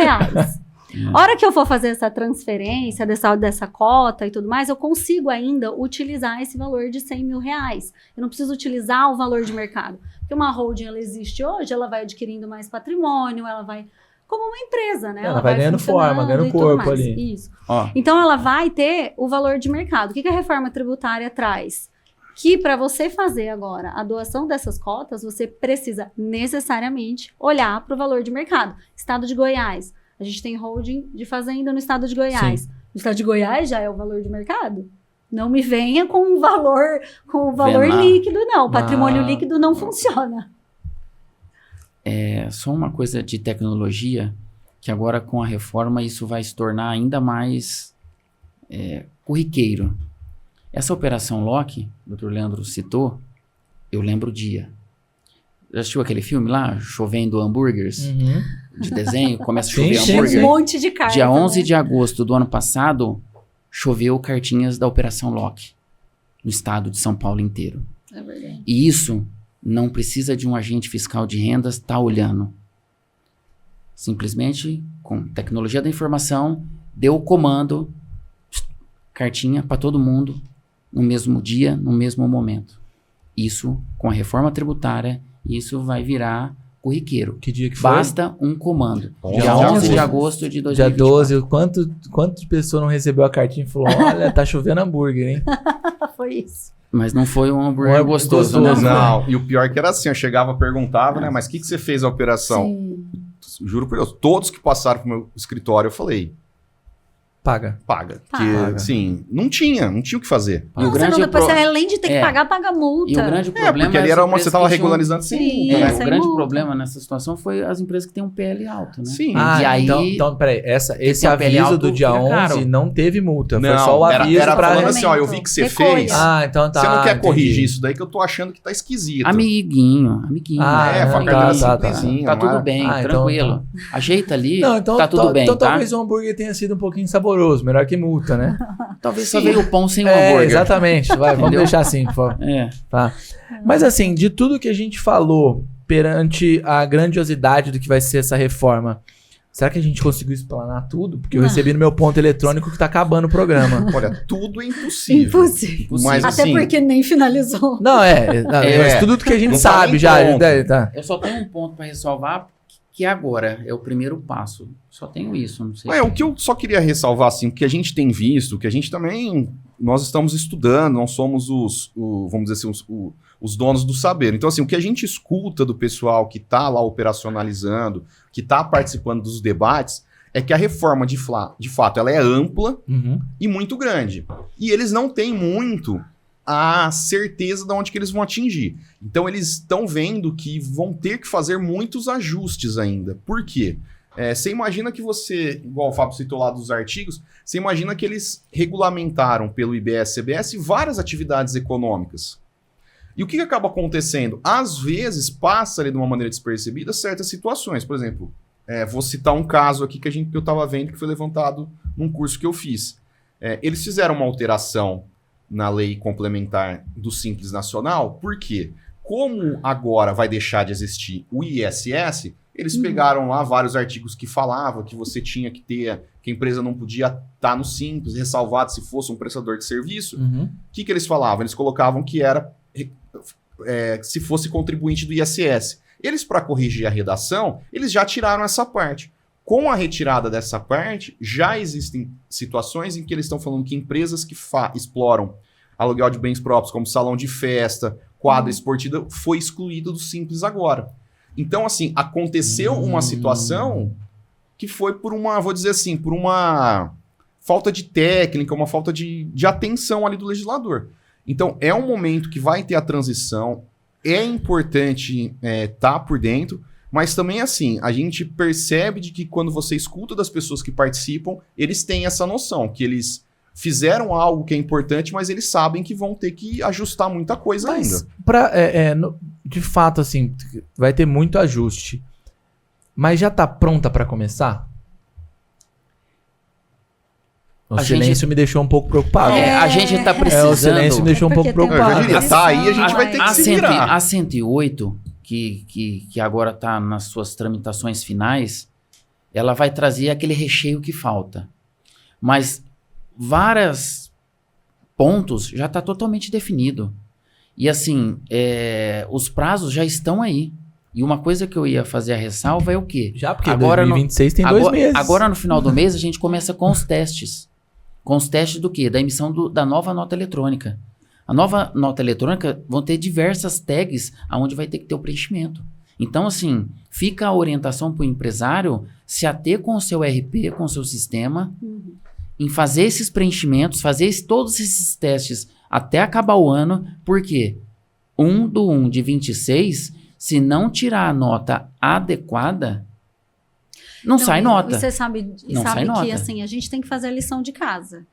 [SPEAKER 3] A hora que eu for fazer essa transferência dessa cota e tudo mais, eu consigo ainda utilizar esse valor de R$100 mil. Eu não preciso utilizar o valor de mercado. Porque uma holding, ela existe hoje, ela vai adquirindo mais patrimônio, ela vai... Como uma empresa, né?
[SPEAKER 2] Ela vai ganhando forma, ganhando
[SPEAKER 3] e tudo
[SPEAKER 2] corpo
[SPEAKER 3] mais.
[SPEAKER 2] ali.
[SPEAKER 3] Isso.
[SPEAKER 5] Ó,
[SPEAKER 3] Então, ela vai ter o valor de mercado. O que a reforma tributária traz? Que para você fazer agora a doação dessas cotas, você precisa necessariamente olhar para o valor de mercado. Estado de Goiás. A gente tem holding de fazenda no estado de Goiás. No estado de Goiás já é o valor de mercado. Não me venha com o valor líquido, não. O patrimônio líquido não funciona.
[SPEAKER 5] só uma coisa de tecnologia, que agora com a reforma isso vai se tornar ainda mais corriqueiro. Essa operação LOC, o Dr. Leandro citou, eu lembro o dia. Já assistiu aquele filme lá, Chovendo Hambúrgueres, de desenho? Começa a chover
[SPEAKER 2] Sim,
[SPEAKER 5] hambúrguer.
[SPEAKER 3] Um monte de carta.
[SPEAKER 5] Dia 11 de agosto do ano passado, choveu cartinhas da Operação LOC, no estado de São Paulo inteiro.
[SPEAKER 3] É verdade.
[SPEAKER 5] E isso não precisa de um agente fiscal de rendas estar olhando. Simplesmente, com tecnologia da informação, deu o comando, cartinha para todo mundo, no mesmo dia, no mesmo momento. Isso, com a reforma tributária, isso vai virar corriqueiro.
[SPEAKER 2] Que dia que foi?
[SPEAKER 5] Basta um comando.
[SPEAKER 4] Dia
[SPEAKER 5] Dia 11 de
[SPEAKER 2] 11.
[SPEAKER 5] agosto de
[SPEAKER 2] Dia
[SPEAKER 5] 2024.
[SPEAKER 2] 12, quanto de pessoa não recebeu a cartinha e falou, olha, tá chovendo hambúrguer, hein?
[SPEAKER 3] Foi isso.
[SPEAKER 5] Mas não foi um hambúrguer
[SPEAKER 2] Não é
[SPEAKER 5] gostoso,
[SPEAKER 2] gostoso,
[SPEAKER 5] né?
[SPEAKER 4] Não, e o pior que era assim, eu chegava, perguntava, né, mas o que você fez a operação?
[SPEAKER 3] Sim.
[SPEAKER 4] Juro por Deus, todos que passaram pro meu escritório, eu falei,
[SPEAKER 2] Paga.
[SPEAKER 4] paga.
[SPEAKER 3] Paga.
[SPEAKER 4] Porque, assim, não tinha o que fazer.
[SPEAKER 5] E o
[SPEAKER 3] Não,
[SPEAKER 5] grande
[SPEAKER 3] senão depois
[SPEAKER 5] pro-
[SPEAKER 3] você, além de ter que pagar, paga multa.
[SPEAKER 5] E o grande problema
[SPEAKER 4] Porque ali
[SPEAKER 5] as
[SPEAKER 4] era
[SPEAKER 5] empresas
[SPEAKER 4] você estava
[SPEAKER 5] que tinham-
[SPEAKER 4] regularizando sem
[SPEAKER 3] Sim,
[SPEAKER 4] multa, né?
[SPEAKER 3] sem
[SPEAKER 5] O grande
[SPEAKER 3] multa.
[SPEAKER 5] problema nessa situação foi as empresas que têm um PL alto, né?
[SPEAKER 4] Sim.
[SPEAKER 5] E aí-
[SPEAKER 2] então peraí, esse
[SPEAKER 5] tem a pele
[SPEAKER 2] aviso
[SPEAKER 5] alto,
[SPEAKER 2] do dia
[SPEAKER 5] fica
[SPEAKER 2] 11
[SPEAKER 5] caro.
[SPEAKER 2] não teve multa, foi
[SPEAKER 4] Não,
[SPEAKER 2] só o aviso
[SPEAKER 4] era
[SPEAKER 2] pra...
[SPEAKER 4] falando assim, ó, eu vi que você
[SPEAKER 3] Recolha.
[SPEAKER 4] fez.
[SPEAKER 2] Ah, então tá.
[SPEAKER 4] Você não quer
[SPEAKER 2] entendi.
[SPEAKER 4] corrigir isso daí que eu tô achando que tá esquisito.
[SPEAKER 5] Amiguinho.
[SPEAKER 2] Ah,
[SPEAKER 4] É,
[SPEAKER 2] tá,
[SPEAKER 4] facadinha
[SPEAKER 2] tá.
[SPEAKER 4] simplesinha.
[SPEAKER 5] Tá tudo
[SPEAKER 4] mas-
[SPEAKER 5] bem,
[SPEAKER 2] Ah, então
[SPEAKER 5] tranquilo. Ajeita ali,
[SPEAKER 2] Não, então,
[SPEAKER 5] tá tudo bem,
[SPEAKER 2] então
[SPEAKER 5] tá?
[SPEAKER 2] talvez o hambúrguer tenha sido um pouquinho saboroso, melhor que multa, né?
[SPEAKER 5] Talvez só veio o pão sem o
[SPEAKER 2] É,
[SPEAKER 5] hambúrguer.
[SPEAKER 2] exatamente. Vai, vamos
[SPEAKER 5] Entendeu?
[SPEAKER 2] deixar assim, por favor.
[SPEAKER 5] É.
[SPEAKER 2] Tá. Mas assim, de tudo que a gente falou perante a grandiosidade do que vai ser essa reforma, Será que a gente conseguiu explanar tudo? Porque eu recebi no meu ponto eletrônico que tá acabando o programa.
[SPEAKER 4] Olha, tudo é impossível.
[SPEAKER 3] Impossível.
[SPEAKER 4] Mas,
[SPEAKER 3] Até
[SPEAKER 4] assim,
[SPEAKER 3] porque nem finalizou.
[SPEAKER 2] Não, mas tudo que a gente
[SPEAKER 4] Não tá
[SPEAKER 2] sabe
[SPEAKER 4] nem
[SPEAKER 2] já.
[SPEAKER 4] pronto.
[SPEAKER 2] Tá.
[SPEAKER 5] Eu só tenho um ponto para ressalvar, que agora é o primeiro passo. Só tenho isso, não sei.
[SPEAKER 4] O que eu só queria ressalvar, assim, o que a gente tem visto, que a gente também, nós estamos estudando, não somos vamos dizer assim, os donos do saber. Então, assim, o que a gente escuta do pessoal que está lá operacionalizando, que está participando dos debates, é que a reforma, de fato, ela é ampla e muito grande. E eles não têm muito a certeza de onde que eles vão atingir. Então, eles estão vendo que vão ter que fazer muitos ajustes ainda. Por quê? Você imagina que igual o Fábio citou lá dos artigos, você imagina que eles regulamentaram pelo IBS-CBS várias atividades econômicas. E o que acaba acontecendo? Às vezes, passa ali de uma maneira despercebida certas situações. Por exemplo, vou citar um caso aqui que eu estava vendo que foi levantado num curso que eu fiz. Eles fizeram uma alteração na lei complementar do Simples Nacional, por quê? Como agora vai deixar de existir o ISS, eles pegaram lá vários artigos que falavam que você tinha que ter, que a empresa não podia estar no Simples, ressalvado se fosse um prestador de serviço. O que eles falavam? Eles colocavam que era se fosse contribuinte do ISS. Eles, para corrigir a redação, eles já tiraram essa parte. Com a retirada dessa parte, já existem situações em que eles estão falando que empresas que exploram aluguel de bens próprios, como salão de festa, quadra esportiva, foi excluído do Simples agora. Então, assim, aconteceu uma situação que foi por vou dizer assim, por uma falta de técnica, uma falta de atenção ali do legislador. Então, é um momento que vai ter a transição, é importante estar por dentro, mas também, assim, a gente percebe de que quando você escuta das pessoas que participam, eles têm essa noção, que eles fizeram algo que é importante, mas eles sabem que vão ter que ajustar muita coisa ainda.
[SPEAKER 2] De fato, assim, vai ter muito ajuste. Mas já tá pronta para começar? O silêncio me deixou um pouco preocupado.
[SPEAKER 5] A gente tá precisando...
[SPEAKER 2] O silêncio me deixou um pouco preocupado.
[SPEAKER 4] Eu já diria, tá aí, a gente vai ter que se virar.
[SPEAKER 5] A 108, que agora tá nas suas tramitações finais, ela vai trazer aquele recheio que falta. Mas vários pontos já tá totalmente definido. E assim, os prazos já estão aí. E uma coisa que eu ia fazer a ressalva é o quê?
[SPEAKER 2] Já, porque agora 2026 tem 2 meses.
[SPEAKER 5] Agora, no final do mês, a gente começa com os testes. Com os testes do quê? Da emissão da nova nota eletrônica. A nova nota eletrônica vão ter diversas tags onde vai ter que ter o preenchimento. Então, assim, fica a orientação para o empresário se ater com o seu RP, com o seu sistema, em fazer esses preenchimentos, fazer todos esses testes até acabar o ano. Por quê? 1/1 de 26, se não tirar a nota adequada, não sai nota.
[SPEAKER 3] E você sabe
[SPEAKER 5] sai
[SPEAKER 3] que
[SPEAKER 5] nota.
[SPEAKER 3] assim, a gente tem que fazer a lição de casa.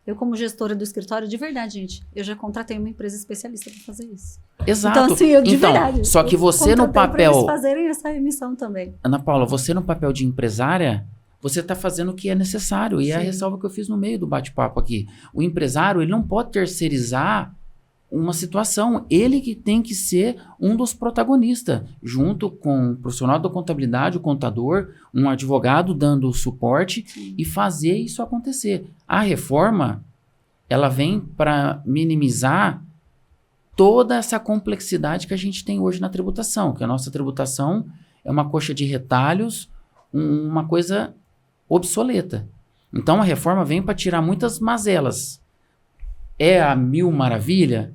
[SPEAKER 3] Eu, como gestora do escritório, de verdade, gente, eu já contratei uma empresa especialista para fazer isso.
[SPEAKER 5] Exato.
[SPEAKER 3] Então, assim, eu de verdade.
[SPEAKER 5] Só que você no papel...
[SPEAKER 3] Para eles fazerem essa emissão também.
[SPEAKER 5] Ana Paula, você no papel de empresária, você está fazendo o que é necessário. E é a
[SPEAKER 3] Sim.
[SPEAKER 5] ressalva que eu fiz no meio do bate-papo aqui. O empresário, ele não pode terceirizar uma situação. Ele que tem que ser um dos protagonistas, junto com o profissional da contabilidade, o contador, um advogado dando o suporte e fazer isso acontecer. A reforma, ela vem para minimizar toda essa complexidade que a gente tem hoje na tributação, que a nossa tributação é uma coxa de retalhos, uma coisa obsoleta. Então a reforma vem para tirar muitas mazelas. É a mil maravilha?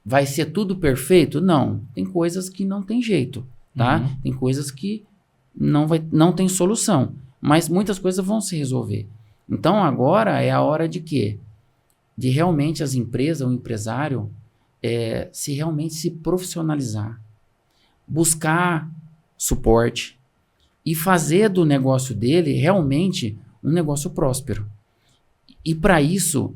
[SPEAKER 5] Vai ser tudo perfeito? Não. Tem coisas que não tem jeito, tá? Tem coisas que não tem solução. Mas muitas coisas vão se resolver. Então agora é a hora de quê? De realmente as empresas, o empresário, realmente se profissionalizar. Buscar suporte e fazer do negócio dele realmente um negócio próspero. E para isso,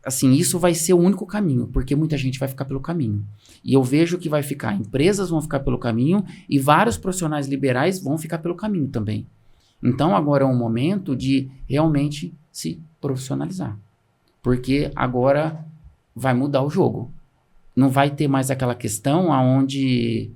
[SPEAKER 5] assim, isso vai ser o único caminho, porque muita gente vai ficar pelo caminho. E eu vejo que vai ficar, empresas vão ficar pelo caminho e vários profissionais liberais vão ficar pelo caminho também. Então agora é um momento de realmente se profissionalizar. Porque agora vai mudar o jogo. Não vai ter mais aquela questão onde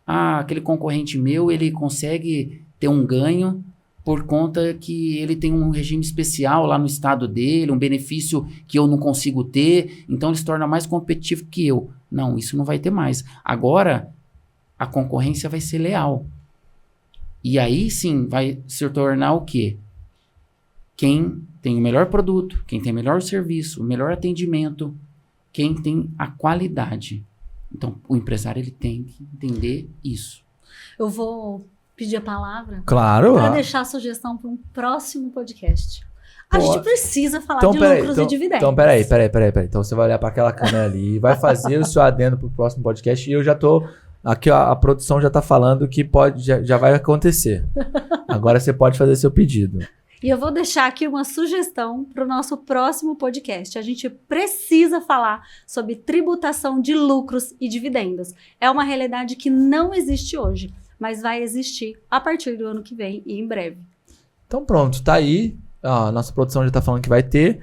[SPEAKER 5] aquele concorrente meu, ele consegue ter um ganho por conta que ele tem um regime especial lá no estado dele, um benefício que eu não consigo ter, então ele se torna mais competitivo que eu. Não, isso não vai ter mais. Agora, a concorrência vai ser leal. E aí sim vai se tornar o quê? Quem tem o melhor produto, quem tem o melhor serviço, o melhor atendimento, quem tem a qualidade. Então, o empresário ele tem que entender isso.
[SPEAKER 3] Eu vou pedir a palavra
[SPEAKER 2] Claro.
[SPEAKER 3] para deixar a sugestão para um próximo podcast. A
[SPEAKER 2] Pode.
[SPEAKER 3] gente precisa falar
[SPEAKER 2] Então,
[SPEAKER 3] de
[SPEAKER 2] peraí,
[SPEAKER 3] lucros e dividendos.
[SPEAKER 2] Então, peraí. Então, você vai olhar para aquela câmera ali e vai fazer o seu adendo pro próximo podcast. E eu já tô... Aqui, ó, a produção já tá falando que já vai acontecer. Agora você pode fazer seu pedido.
[SPEAKER 3] E eu vou deixar aqui uma sugestão para o nosso próximo podcast. A gente precisa falar sobre tributação de lucros e dividendos. É uma realidade que não existe hoje, mas vai existir a partir do ano que vem e em breve.
[SPEAKER 2] Então pronto, tá aí. Ó, a nossa produção já tá falando que vai ter.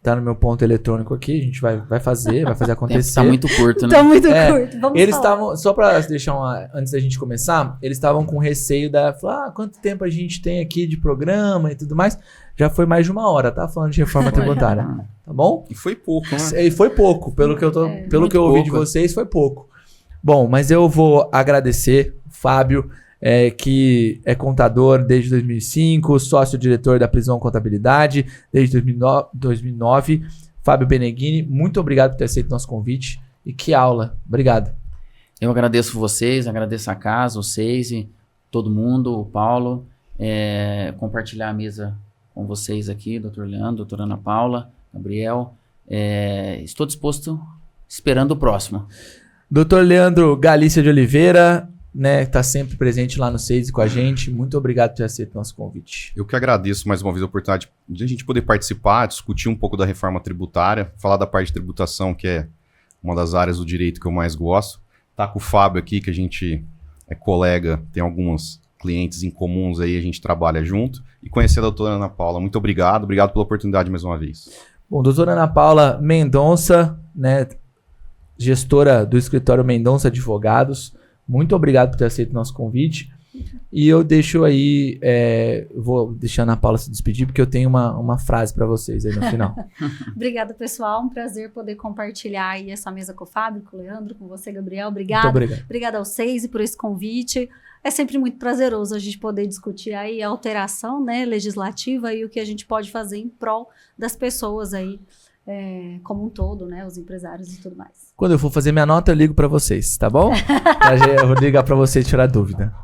[SPEAKER 2] Tá no meu ponto eletrônico aqui. A gente vai fazer acontecer.
[SPEAKER 5] Tá muito curto, né?
[SPEAKER 3] Tá muito curto. Vamos
[SPEAKER 2] Eles
[SPEAKER 3] falar.
[SPEAKER 2] estavam, só pra deixar antes da gente começar, eles estavam com receio falar, quanto tempo a gente tem aqui de programa e tudo mais. Já foi mais de 1 hora, tá? Falando de reforma tributária. Tá bom?
[SPEAKER 4] E foi pouco, né?
[SPEAKER 2] E foi pouco, pelo que eu ouvi de vocês, foi pouco. Bom, mas eu vou agradecer o Fábio, que é contador desde 2005, sócio-diretor da Prisão Contabilidade desde 2009. Fábio Beneghini, muito obrigado por ter aceito nosso convite. E que aula. Obrigado.
[SPEAKER 5] Eu agradeço vocês, agradeço a casa, vocês e todo mundo, o Paulo, compartilhar a mesa com vocês aqui, doutor Leandro, doutora Ana Paula, Gabriel. Estou disposto, esperando o próximo.
[SPEAKER 2] Doutor Leandro Galícia de Oliveira, né, tá sempre presente lá no SEISI com a gente. Muito obrigado por ter aceito nosso convite.
[SPEAKER 4] Eu que agradeço mais uma vez a oportunidade de a gente poder participar, discutir um pouco da reforma tributária, falar da parte de tributação, que é uma das áreas do direito que eu mais gosto. Tá com o Fábio aqui, que a gente é colega, tem alguns clientes em comuns aí, a gente trabalha junto. E conhecer a doutora Ana Paula. Muito obrigado pela oportunidade mais uma vez.
[SPEAKER 2] Bom, doutora Ana Paula Mendonça, né, gestora do escritório Mendonça Advogados, muito obrigado por ter aceito o nosso convite. E eu deixo aí, vou deixar a Ana Paula se despedir, porque eu tenho uma frase para vocês aí no final.
[SPEAKER 3] Obrigada, pessoal. Um prazer poder compartilhar aí essa mesa com o Fábio, com o Leandro, com você, Gabriel. Obrigada.
[SPEAKER 2] Muito obrigado.
[SPEAKER 3] Obrigada ao SEISI por esse convite. É sempre muito prazeroso a gente poder discutir aí a alteração, né, legislativa e o que a gente pode fazer em prol das pessoas aí, como um todo, né, os empresários e tudo mais.
[SPEAKER 2] Quando eu for fazer minha nota, eu ligo para vocês, tá bom? Eu vou ligar para vocês tirar dúvida.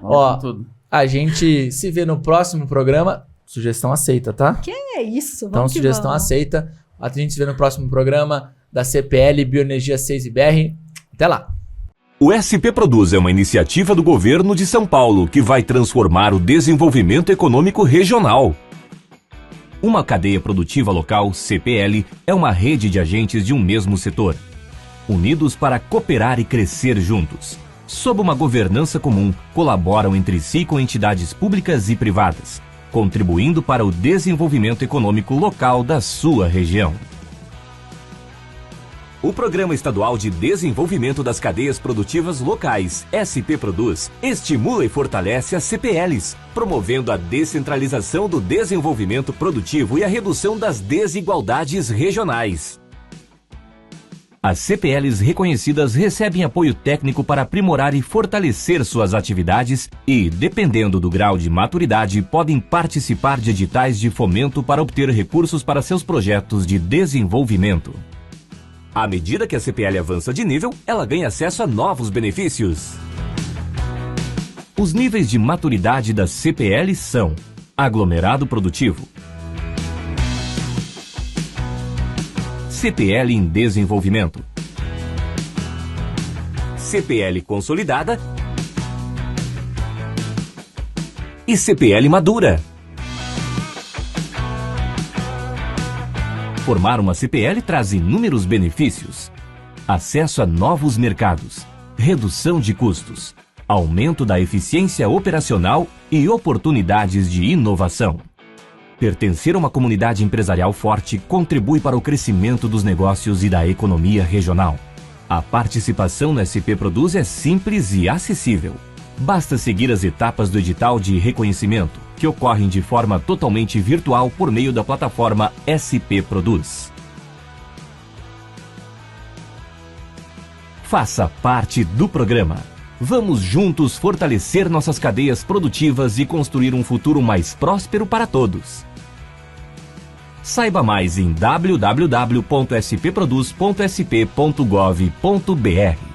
[SPEAKER 2] Ó, a gente se vê no próximo programa. Sugestão aceita, tá?
[SPEAKER 3] Que é isso?
[SPEAKER 2] Então,
[SPEAKER 3] Vamos
[SPEAKER 2] sugestão aceita. A gente se vê no próximo programa da CPL Bioenergia 6IBR. Até lá!
[SPEAKER 6] O SP Produz é uma iniciativa do governo de São Paulo que vai transformar o desenvolvimento econômico regional. Uma cadeia produtiva local, CPL, é uma rede de agentes de um mesmo setor, unidos para cooperar e crescer juntos. Sob uma governança comum, colaboram entre si com entidades públicas e privadas, contribuindo para o desenvolvimento econômico local da sua região. O Programa Estadual de Desenvolvimento das Cadeias Produtivas Locais, SP Produz, estimula e fortalece as CPLs, promovendo a descentralização do desenvolvimento produtivo e a redução das desigualdades regionais. As CPLs reconhecidas recebem apoio técnico para aprimorar e fortalecer suas atividades e, dependendo do grau de maturidade, podem participar de editais de fomento para obter recursos para seus projetos de desenvolvimento. À medida que a CPL avança de nível, ela ganha acesso a novos benefícios. Os níveis de maturidade das CPL são: aglomerado produtivo, CPL em desenvolvimento, CPL consolidada e CPL madura. Formar uma CPL traz inúmeros benefícios: acesso a novos mercados, redução de custos, aumento da eficiência operacional e oportunidades de inovação. Pertencer a uma comunidade empresarial forte contribui para o crescimento dos negócios e da economia regional. A participação no SP Produz é simples e acessível. Basta seguir as etapas do edital de reconhecimento, que ocorrem de forma totalmente virtual por meio da plataforma SP Produz. Faça parte do programa. Vamos juntos fortalecer nossas cadeias produtivas e construir um futuro mais próspero para todos. Saiba mais em www.spproduz.sp.gov.br.